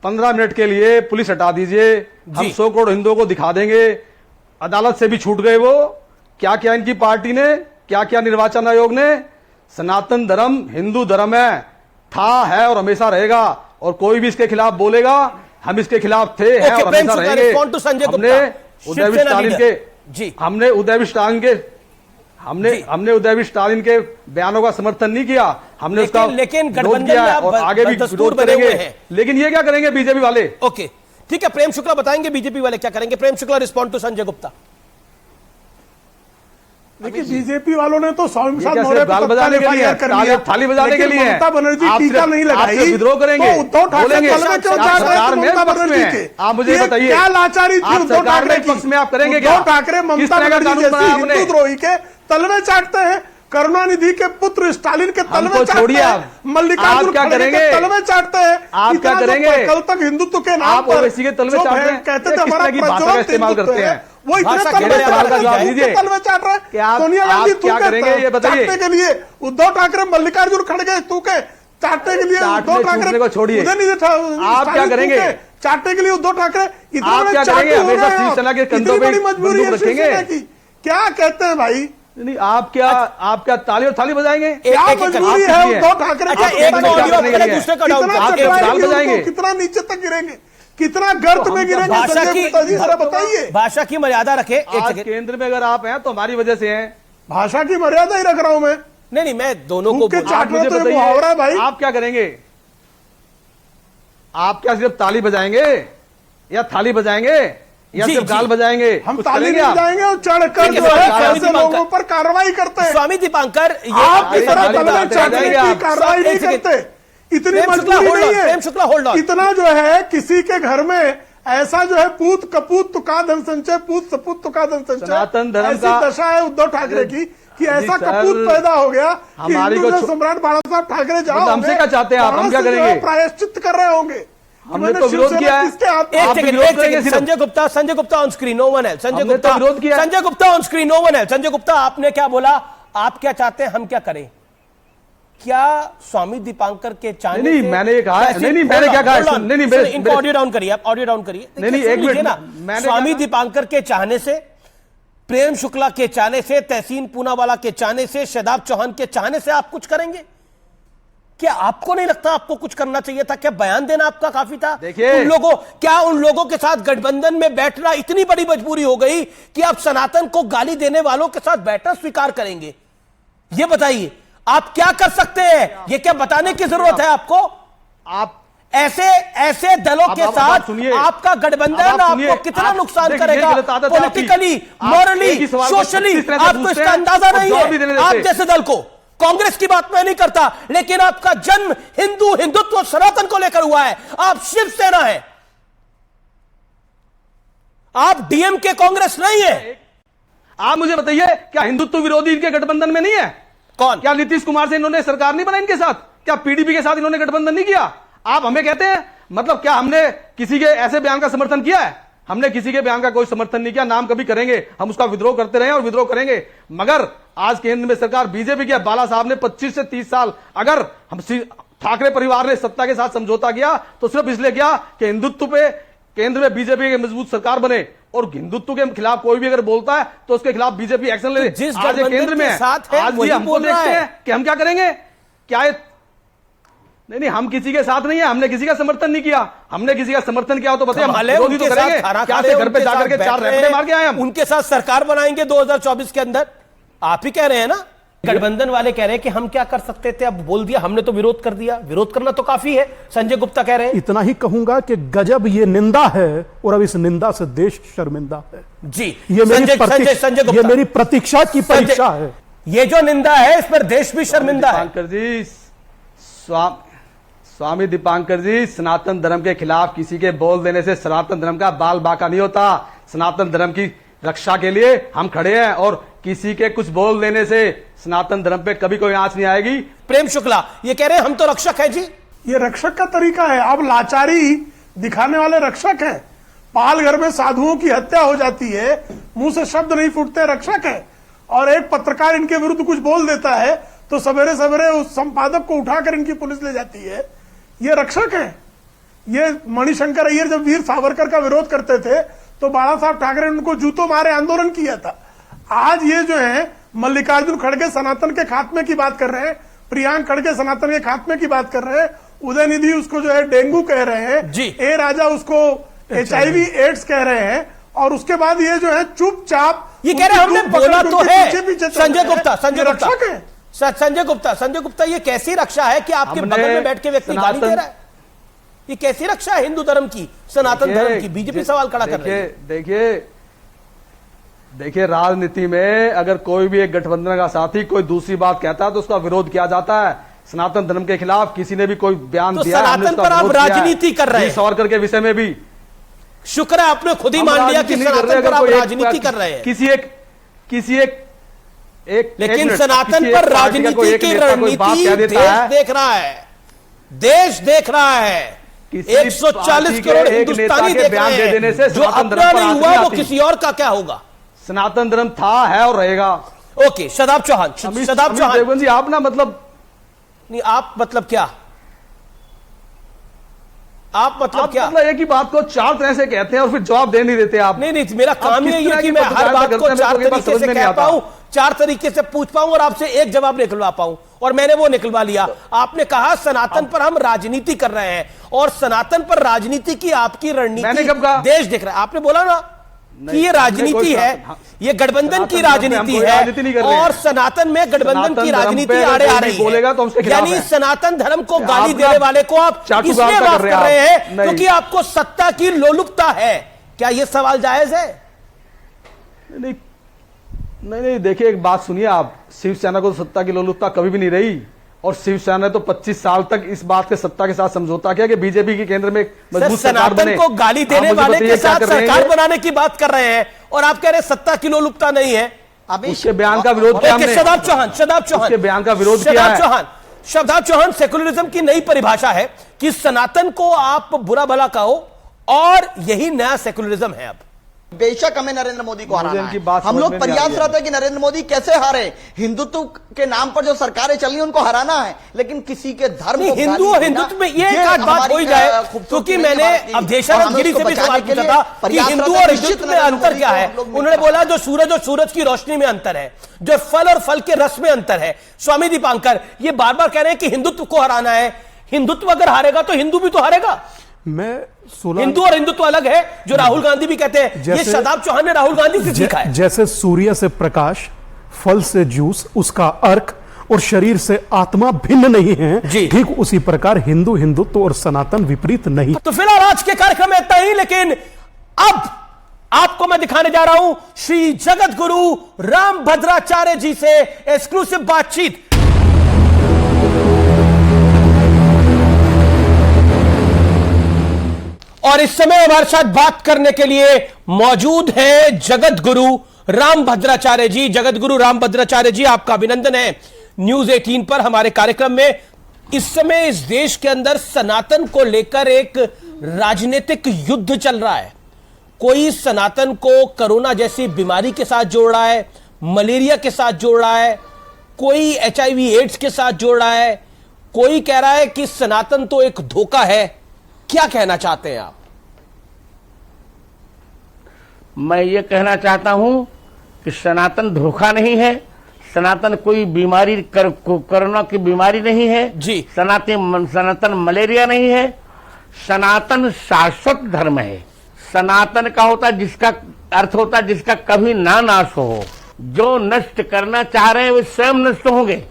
Speaker 13: 15 मिनट के लिए पुलिस हटा दीजिए, हम 100 करोड़ हिंदुओं को दिखा देंगे। अदालत से भी छूट गए वो। क्या क्या इनकी पार्टी ने, क्या क्या निर्वाचन आयोग ने? सनातन धर्म हिंदू धर्म है, था, है और हमेशा रहेगा, और कोई भी इसके खिलाफ बोलेगा, हम इसके खिलाफ थे, हैं और हमेशा रहेंगे। हमने उदय स्टालिन के बयानों का समर्थन नहीं किया, हमने उसका विरोध किया और आगे भी विरोध करेंगे। लेकिन ये क्या करेंगे बीजेपी वाले?
Speaker 4: ओके ठीक है, प्रेम शुक्ला बताएंगे बीजेपी वाले क्या करेंगे। Prem Shukla respond to Sanjay Gupta.
Speaker 11: देखिए बीजेपी वालों ने तो
Speaker 13: थाली बजाने के लिए, थाली बजाने के लिए
Speaker 11: ममता बनर्जी टीका नहीं लगाई,
Speaker 13: विद्रोह करेंगे,
Speaker 11: उद्धव ठाकरे
Speaker 13: आप मुझे बताइए
Speaker 11: क्या लाचारी थी उद्धव ठाकरे की?
Speaker 13: पक्ष में आप करेंगे क्या?
Speaker 11: उद्धव ठाकरे ममता बनर्जी जैसी हिंदू द्रोही के तलवे चाटते हैं, करुणानिधि के पुत्र स्टालिन के तलवे चाटते हैं, मल्लिकार्जुन खड़गे के तलवे चाटते हैं।
Speaker 13: आप क्या करेंगे?
Speaker 11: कल तक हिंदुत्व के नाम पर
Speaker 13: के तलवे कहते थे हमारा
Speaker 11: प्रज्वलित
Speaker 13: इस्तेमाल करते हैं,
Speaker 11: वो इतने तलवे चाट रहे। सोनिया गांधी
Speaker 13: क्या करेंगे ये बताइए?
Speaker 11: के लिए उद्धव ठाकरे मल्लिकार्जुन खड़गे तू के चाटने के लिए उद्धव ठाकरे
Speaker 13: को छोड़िए, आप क्या करेंगे?
Speaker 11: चाटने के लिए उद्धव ठाकरे
Speaker 13: आप क्या करेंगे? हमेशा शिवसेना के कंधों पे
Speaker 11: मजबूरी रखेंगे। क्या कहते हैं भाई,
Speaker 13: नहीं, आप क्या ताली और थाली बजाएंगे?
Speaker 11: क्या मजबूरी है उद्धव ठाकरे?
Speaker 4: अच्छा, एक तो ऑडियो अपने दूसरे का डाउन
Speaker 11: बजाएंगे, कितना नीचे तक गिरेंगे, कितना गर्त में गिरेंगे? संजय गुप्ता जी जरा बताइए।
Speaker 4: भाषा की मर्यादा रखे।
Speaker 13: आज केंद्र में अगर आप हैं तो हमारी वजह से हैं।
Speaker 11: भाषा की मर्यादा ही रख रहा हूं मैं।
Speaker 4: नहीं, मैं दोनों को
Speaker 11: मुझे बताइए, भाई
Speaker 13: आप क्या करेंगे? आप क्या सिर्फ ताली बजाएंगे या थाली बजाएंगे या सिर्फ गाल बजाएंगे?
Speaker 11: हम ताली नहीं बजाएंगे और चढ़कर जो है ऐसे लोगों पर कार्रवाई करते हैं।
Speaker 4: स्वामी दीपांकर,
Speaker 11: आप इस तरह तलवे चाटने की कार्रवाई नहीं करते। इतनी मजबूरी नहीं है। इतना जो है किसी के घर में ऐसा जो है पूत कपूत तुका धन संचय, पूत सपूत तुका धन संचय,
Speaker 13: सनातन धर्म
Speaker 11: ऐसी दशा है उद्धव ठाकरे की कि ऐसा कपूत पैदा हो गया कि हिंदू सम्राट बाला साहब ठाकरे जाओ,
Speaker 13: हमसे क्या चाहते हैं आप? हम क्या करेंगे?
Speaker 11: प्रायश्चित कर रहे होंगे।
Speaker 13: हमने तो विरोध किया है।
Speaker 4: Sanjay Gupta on screen, no one है। Sanjay Gupta on screen, no one है। संजय गुप्ता, आपने क्या बोला? आप क्या चाहते हैं, हम क्या करें? क्या स्वामी दीपांकर के चाहने
Speaker 13: नहीं, मैंने कहा नहीं, मैंने क्या कहा? नहीं,
Speaker 4: इनको ऑडियो डाउन करिए, आप ऑडियो डाउन करिए।
Speaker 13: नहीं, एक मिनट
Speaker 4: ना। स्वामी दीपांकर के चाहने से, प्रेम शुक्ला के चाहने से, तहसीन पूनावाला के चाहने से, शादाब चौहान के चाहने से आप कुछ करेंगे? क्या आपको नहीं लगता आपको कुछ करना चाहिए था? क्या बयान देना आपका काफी था?
Speaker 13: देखिए,
Speaker 4: उन लोगों के साथ गठबंधन में बैठना इतनी बड़ी मजबूरी हो गई कि आप सनातन को गाली देने वालों के साथ बैठना स्वीकार करेंगे? ये बताइए, आप क्या कर सकते हैं? ये क्या बताने की जरूरत है आपको?
Speaker 13: आप
Speaker 4: ऐसे दलों के साथ आपका गठबंधन आपको कितना नुकसान करेगा? पॉलिटिकली, मॉरली, सोशली आपको इसका अंदाजा नहीं है। आप जैसे दल को, कांग्रेस की बात मैं नहीं करता, लेकिन आपका जन्म हिंदुत्व सनातन को लेकर हुआ है। आप शिवसेना है, आप डीएमके कांग्रेस नहीं है।
Speaker 13: आप मुझे बताइए, क्या हिंदुत्व विरोधी इनके गठबंधन में नहीं है?
Speaker 4: कौन?
Speaker 13: क्या नीतीश कुमार से इन्होंने सरकार नहीं बनाई इनके साथ? क्या पीडीपी के साथ इन्होंने गठबंधन नहीं किया? आप हमें कहते हैं, मतलब क्या हमने किसी के ऐसे बयान का समर्थन किया है? हमने किसी के बयान का कोई समर्थन नहीं किया। नाम कभी करेंगे, हम उसका विद्रोह करते रहे और विद्रोह करेंगे। मगर आज केंद्र में सरकार बीजेपी की, बाला साहब ने 25 से 30 साल, अगर हम ठाकरे परिवार ने सत्ता के साथ समझौता किया तो सिर्फ इसलिए किया कि हिंदुत्व पे केंद्र में बीजेपी की मजबूत सरकार बने, और हिंदुत्व के खिलाफ कोई भी अगर बोलता है तो उसके खिलाफ बीजेपी एक्शन ले।
Speaker 4: जिस
Speaker 13: आज केंद्र में आज भी हमको देखते हैं कि हम क्या करेंगे? क्या नहीं, हम किसी के साथ नहीं है, हमने किसी का समर्थन नहीं किया। हमने किसी का समर्थन किया हो तो बताइए, हम विरोधी तो करेंगे क्या? घर पे जाकर के 4 रैपटे मार के आए हम?
Speaker 4: उनके साथ सरकार बनाएंगे 2024 के अंदर। आप ही कह रहे हैं ना, गठबंधन वाले कह रहे हैं कि हम क्या कर सकते थे, अब बोल दिया, हमने तो विरोध कर दिया। विरोध करना तो काफी है, संजय गुप्ता कह रहे हैं।
Speaker 9: इतना ही कहूंगा कि गजब ये निंदा है, और अब इस निंदा से देश शर्मिंदा है।
Speaker 4: जी,
Speaker 9: ये मेरी प्रतीक्षा की परीक्षा है।
Speaker 4: ये जो निंदा है, इस पर देश भी शर्मिंदा है।
Speaker 13: दीपांकर जी, स्वामी दीपांकर जी, सनातन धर्म के खिलाफ किसी के बोल देने से सनातन धर्म का बाल बाका नहीं होता। सनातन धर्म की रक्षा के लिए हम खड़े हैं, और किसी के कुछ बोल देने से सनातन धर्म पे कभी कोई आंच नहीं आएगी।
Speaker 4: प्रेम शुक्ला ये कह रहे हैं हम तो रक्षक हैं जी।
Speaker 11: ये रक्षक का तरीका है, आप लाचारी दिखाने वाले रक्षक हैं। पाल घर में साधुओं की हत्या हो जाती है, मुंह से शब्द नहीं फूटते, रक्षक है। और एक पत्रकार इनके विरुद्ध कुछ बोल देता है तो सवेरे सवेरे उस संपादक को उठाकर इनकी पुलिस ले जाती है। ये रक्षक है। ये मणिशंकर अय्यर जब वीर सावरकर का विरोध करते थे तो बाला साहब ठाकरे ने उनको जूतों मारे आंदोलन किया था। आज ये जो है मल्लिकार्जुन खड़गे सनातन के खात्मे की बात कर रहे हैं, प्रियांक खड़गे सनातन के खात्मे की बात कर रहे हैं, उदयनिधि उसको जो है डेंगू कह रहे हैं जी, ए राजा उसको HIV एड्स कह रहे हैं, और उसके बाद ये जो है चुपचाप
Speaker 4: ये कह रहे हैं हमने बोला तो है। संजय गुप्ता ये कैसी रक्षा है कि आपके बगल में बैठ के व्यक्ति गाली दे रहा है? ये कैसी रक्षा है हिंदू धर्म की, सनातन धर्म की? बीजेपी सवाल खड़ा कर रही है।
Speaker 13: देखिए, राजनीति में अगर कोई भी एक गठबंधन का साथी कोई दूसरी बात कहता है तो उसका विरोध किया जाता है। सनातन धर्म के खिलाफ किसी ने भी कोई बयान दिया,
Speaker 4: सनातन पर आप राजनीति कर रहे हैं।
Speaker 13: सावरकर के विषय में भी
Speaker 4: शुक्र है आपने खुद ही मान लिया कि सनातन पर आप राजनीति कर रहे हैं।
Speaker 13: किसी एक
Speaker 4: लेकिन सनातन पर राजनीति की रणनीति देश देख रहा है। 140 करोड़ हिंदुस्तानी देख रहे हैं। जो अपना नहीं हुआ वो किसी और का क्या होगा?
Speaker 13: सनातन धर्म था, है और रहेगा।
Speaker 4: ओके, शादाब चौहान
Speaker 13: देवगन जी, आप ना मतलब
Speaker 4: नहीं, आप मतलब क्या? आप मतलब क्या?
Speaker 13: मतलब एक ही बात को 4 तरह से कहते हैं और फिर जवाब दे नहीं देते आप।
Speaker 4: नहीं, मेरा काम यही है कि मैं हर बात को 4 तरीके से कहता हूं, चार तरीके से पूछ पाऊं और आपसे एक जवाब निकलवा पाऊं, और मैंने वो निकलवा लिया। आपने कहा सनातन पर हम राजनीति कर रहे हैं, और सनातन पर राजनीति की आपकी रणनीति देश देख रहा है। आपने बोला ना कि ये राजनीति है, ये गठबंधन की राजनीति है, और सनातन में गठबंधन की राजनीति आड़े आ रही है। यानी सनातन धर्म को गाली देने वाले को आप इसलिए माफ कर रहे हैं क्योंकि आपको सत्ता की लोलुपता है। क्या ये सवाल जायज है?
Speaker 13: नहीं, देखिए एक बात सुनिए आप, शिवसेना को सत्ता की लोलुपता कभी भी नहीं रही, और शिवसेना ने तो 25 साल तक इस बात के सत्ता के साथ समझौता किया कि बीजेपी के केंद्र में एक मजबूत सरकार बने।
Speaker 4: सनातन को गाली देने वाले के साथ सरकार बनाने की बात कर रहे हैं, और आप कह रहे हैं सत्ता की लोलुपता नहीं है।
Speaker 13: उसके बयान का विरोध किया हमने।
Speaker 4: शदाब चौहान उसके
Speaker 13: बयान का विरोध किया है।
Speaker 4: शदाब चौहान, सेकुलरिज्म की नई परिभाषा है कि सनातन को आप बुरा भला कहो, और यही नया सेकुलरिज्म है। अब
Speaker 10: बेशक हमें नरेंद्र मोदी को हराना है, हम लोग प्रयासरत है कि नरेंद्र मोदी कैसे हारे। हिंदुत्व के नाम पर जो सरकारें चली उनको हराना है, लेकिन किसी के धर्म को
Speaker 4: हिंदुत्व में ये एक बात हो जाए, क्योंकि मैंने अवधेशानंद गिरी से भी सवाल पूछा था कि हिंदू और हिंदुत्व में अंतर क्या है। उन्होंने बोला जो सूरज और सूरज की रोशनी में अंतर है, जो फल और फल के रस में अंतर है। स्वामी दीपांकर ये बार बार कह रहे हैं कि हिंदुत्व को हराना है। हिंदुत्व अगर हारेगा तो हिंदू भी तो हारेगा। हिंदू और हिंदुत्व अलग है, जो राहुल गांधी भी कहते हैं। ये शदाब चौहान ने राहुल गांधी से सीखा है।
Speaker 9: जैसे सूर्य से प्रकाश, फल से जूस, उसका अर्क, और शरीर से आत्मा भिन्न नहीं है, ठीक उसी प्रकार हिंदू हिंदुत्व और सनातन विपरीत नहीं।
Speaker 4: तो फिलहाल आज के कार्यक्रम में इतना ही, लेकिन अब आपको मैं दिखाने जा रहा हूं श्री जगत गुरु रामभद्राचार्य जी से एक्सक्लूसिव बातचीत। और इस समय हमारे साथ बात करने के लिए मौजूद है जगत गुरु रामभद्राचार्य जी। जगत गुरु रामभद्राचार्य जी, आपका अभिनंदन है न्यूज 18 पर हमारे कार्यक्रम में। इस समय इस देश के अंदर सनातन को लेकर एक राजनीतिक युद्ध चल रहा है। कोई सनातन को कोरोना जैसी बीमारी के साथ जोड़ रहा है, मलेरिया के साथ जोड़ रहा है, कोई HIV एड्स के साथ जोड़ रहा है, कोई कह रहा है कि सनातन तो एक धोखा है। क्या कहना चाहते हैं आप?
Speaker 12: मैं ये कहना चाहता हूं कि सनातन धोखा नहीं है, सनातन कोई बीमारी कोरोना की बीमारी नहीं है
Speaker 4: जी,
Speaker 12: सनातन मलेरिया नहीं है। सनातन शाश्वत धर्म है। सनातन का होता जिसका अर्थ होता जिसका कभी ना नाश हो। जो नष्ट करना चाह रहे हैं वे स्वयं नष्ट होंगे।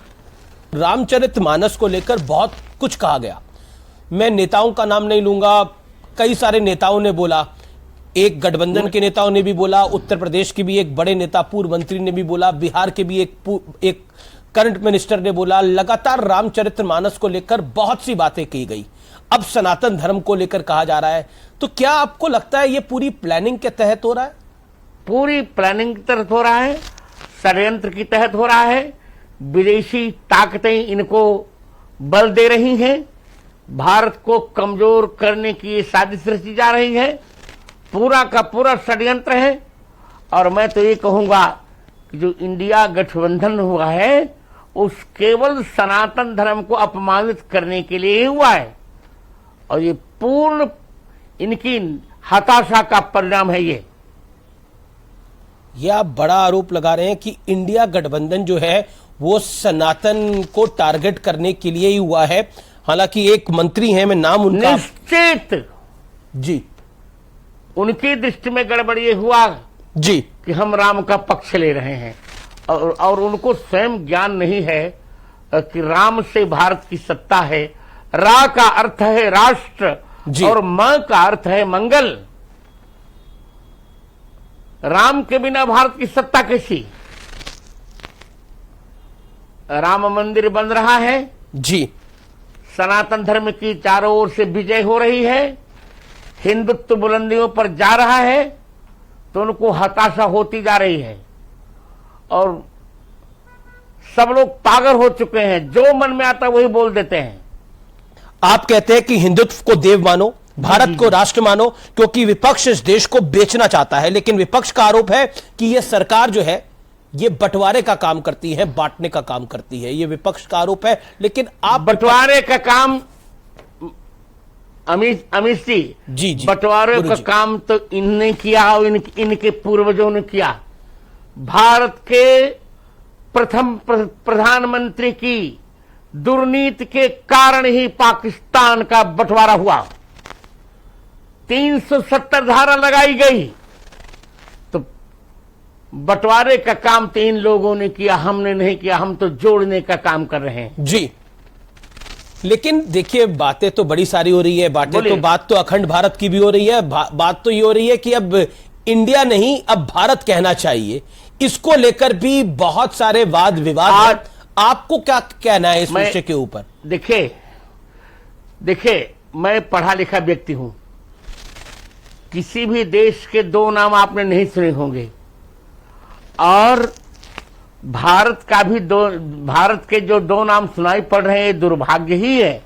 Speaker 4: रामचरितमानस को लेकर बहुत कुछ कहा गया। मैं नेताओं का नाम नहीं लूंगा, कई सारे नेताओं ने बोला, एक गठबंधन के नेताओं ने भी बोला, उत्तर प्रदेश के भी एक बड़े नेता पूर्व मंत्री ने भी बोला, बिहार के भी एक करंट मिनिस्टर ने बोला। लगातार रामचरितमानस को लेकर बहुत सी बातें की गई। अब सनातन धर्म को लेकर कहा जा रहा है, तो क्या आपको लगता है ये पूरी प्लानिंग के तहत हो रहा है?
Speaker 12: पूरी प्लानिंग के तहत हो रहा है, षड्यंत्र के तहत हो रहा है। विदेशी ताकतें इनको बल दे रही हैं, भारत को कमजोर करने की साजिश रची जा रही है। पूरा का पूरा षड्यंत्र है। और मैं तो ये कहूंगा कि जो इंडिया गठबंधन हुआ है उस केवल सनातन धर्म को अपमानित करने के लिए ही हुआ है, और ये पूर्ण इनकी हताशा का परिणाम है।
Speaker 4: ये आप बड़ा आरोप लगा रहे हैं कि इंडिया गठबंधन जो है वो सनातन को टारगेट करने के लिए ही हुआ है। हालांकि एक मंत्री हैं, मैं नाम उनका
Speaker 12: निश्चित
Speaker 4: जी,
Speaker 12: उनकी दृष्टि में गड़बड़ ये हुआ
Speaker 4: जी
Speaker 12: कि हम राम का पक्ष ले रहे हैं, और उनको स्वयं ज्ञान नहीं है कि राम से भारत की सत्ता है। रा का अर्थ है राष्ट्र और म का अर्थ है मंगल। राम के बिना भारत की सत्ता कैसी? राम मंदिर बन रहा है
Speaker 4: जी,
Speaker 12: सनातन धर्म की चारों ओर से विजय हो रही है, हिंदुत्व बुलंदियों पर जा रहा है, तो उनको हताशा होती जा रही है। और सब लोग पागल हो चुके हैं, जो मन में आता वही बोल देते हैं।
Speaker 4: आप कहते हैं कि हिंदुत्व को देव मानो, भारत को राष्ट्र मानो, क्योंकि विपक्ष इस देश को बेचना चाहता है। लेकिन विपक्ष का आरोप है कि यह सरकार जो है ये बंटवारे का काम करती है, बांटने का काम करती है। ये विपक्ष का आरोप है। लेकिन आप
Speaker 12: बंटवारे का काम अमित जी बंटवारे का काम तो इनने किया और इनके पूर्वजों ने किया। भारत के प्रथम प्रधानमंत्री की दुर्नीति के कारण ही पाकिस्तान का बंटवारा हुआ। 370 धारा लगाई गई, तो बंटवारे का काम तो इन लोगों ने किया, हमने नहीं किया। हम तो जोड़ने का काम कर रहे हैं
Speaker 4: जी। लेकिन देखिए, बातें तो बड़ी सारी हो रही है, बात तो अखंड भारत की भी हो रही है। बात तो ये हो रही है कि अब इंडिया नहीं, अब भारत कहना चाहिए। इसको लेकर भी बहुत सारे वाद विवाद। आपको क्या कहना है इस विषय के ऊपर?
Speaker 12: देखिए, मैं पढ़ा लिखा व्यक्ति हूं। किसी भी देश के दो नाम आपने नहीं सुने होंगे, और भारत के जो दो नाम सुनाई पड़ रहे हैं, दुर्भाग्य ही है।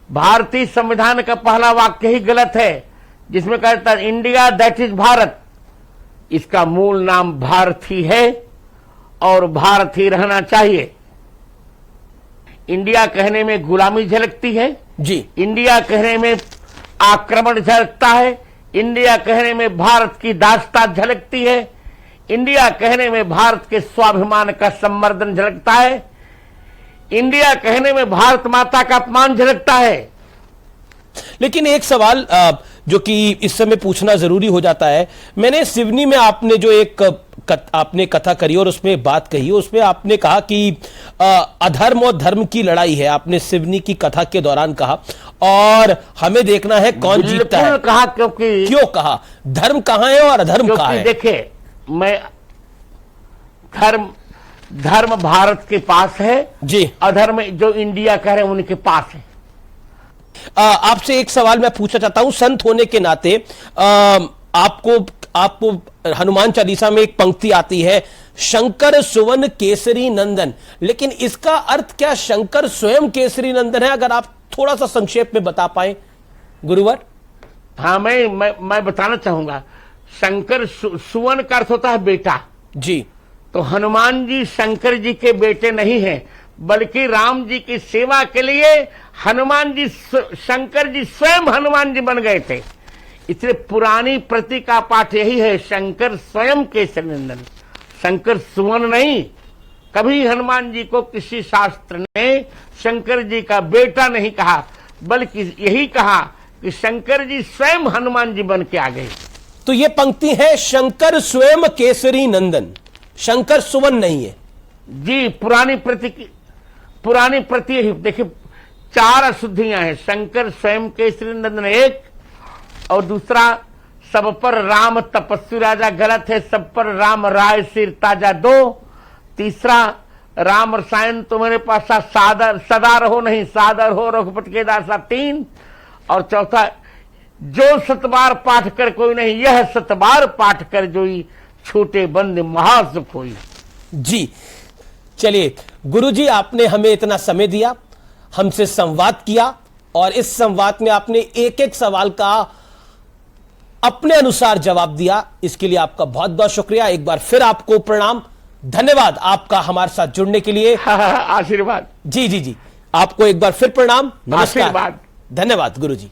Speaker 12: भारतीय संविधान का पहला वाक्य ही गलत है, जिसमें कहता है इंडिया दैट इज भारत। इसका मूल नाम भारत ही है और भारत ही रहना चाहिए। इंडिया कहने में गुलामी झलकती है
Speaker 4: जी,
Speaker 12: इंडिया कहने में आक्रमण झलकता है, इंडिया कहने में भारत की दास्ता झलकती है, इंडिया कहने में भारत के स्वाभिमान का संवर्धन झलकता है, इंडिया कहने में भारत माता का अपमान झलकता है।
Speaker 4: लेकिन एक सवाल जो कि इस समय पूछना जरूरी हो जाता है, मैंने सिवनी में आपने जो एक आपने कथा करी और उसमें बात कही, उसमें आपने कहा कि अधर्म और धर्म की लड़ाई है, आपने सिवनी की कथा के दौरान कहा, और हमें देखना है कौन जीतता है।
Speaker 12: कहा क्यों
Speaker 4: कहा? धर्म कहां है और अधर्म कहां है?
Speaker 12: देखिए, मैं धर्म भारत के पास है
Speaker 4: जी,
Speaker 12: अधर्म जो इंडिया कह रहे हैं उनके पास है।
Speaker 4: आपसे एक सवाल मैं पूछना चाहता हूं, संत होने के नाते आपको हनुमान चालीसा में एक पंक्ति आती है, शंकर सुवन केसरी नंदन। लेकिन इसका अर्थ क्या शंकर स्वयं केसरी नंदन है? अगर आप थोड़ा सा संक्षेप में बता पाए गुरुवर।
Speaker 12: हाँ, मैं बताना चाहूंगा। शंकर सुवन का अर्थ होता है बेटा
Speaker 4: जी,
Speaker 12: तो हनुमान जी शंकर जी के बेटे नहीं हैं, बल्कि राम जी की सेवा के लिए हनुमान जी शंकर जी स्वयं हनुमान जी बन गए थे। इसलिए पुरानी प्रति का पाठ यही है, शंकर स्वयं केसरी नंदन, शंकर सुवन नहीं। कभी हनुमान जी को किसी शास्त्र ने शंकर जी का बेटा नहीं कहा, बल्कि यही कहा कि शंकर जी स्वयं हनुमान जी बन के आ गए।
Speaker 4: तो ये पंक्ति है शंकर स्वयं केसरी नंदन, शंकर सुवन नहीं है
Speaker 12: जी। पुरानी प्रति देखिए, 4 अशुद्धियां हैं। शंकर स्वयं केसरी नंदन एक, और दूसरा सब पर राम तपस्वी राजा गलत है, सब पर राम राय सिर ताजा 2। तीसरा राम रसायन तुम्हारे पास सदा रहो नहीं सादर हो रघुपति के दासा 3। और चौथा, जो 7 बार पाठ कर कोई नहीं, यह 7 बार पाठ कर जोई, छोटे बंद महासुख होई।
Speaker 4: जी चलिए गुरुजी, आपने हमें इतना समय दिया, हमसे संवाद किया, और इस संवाद में आपने एक एक सवाल का अपने अनुसार जवाब दिया। इसके लिए आपका बहुत बहुत शुक्रिया। एक बार फिर आपको प्रणाम, धन्यवाद आपका हमारे साथ जुड़ने के लिए।
Speaker 12: आशीर्वाद।
Speaker 4: जी जी जी, आपको एक बार फिर प्रणाम, नमस्कार,
Speaker 12: आशीर्वाद,
Speaker 4: धन्यवाद गुरुजी।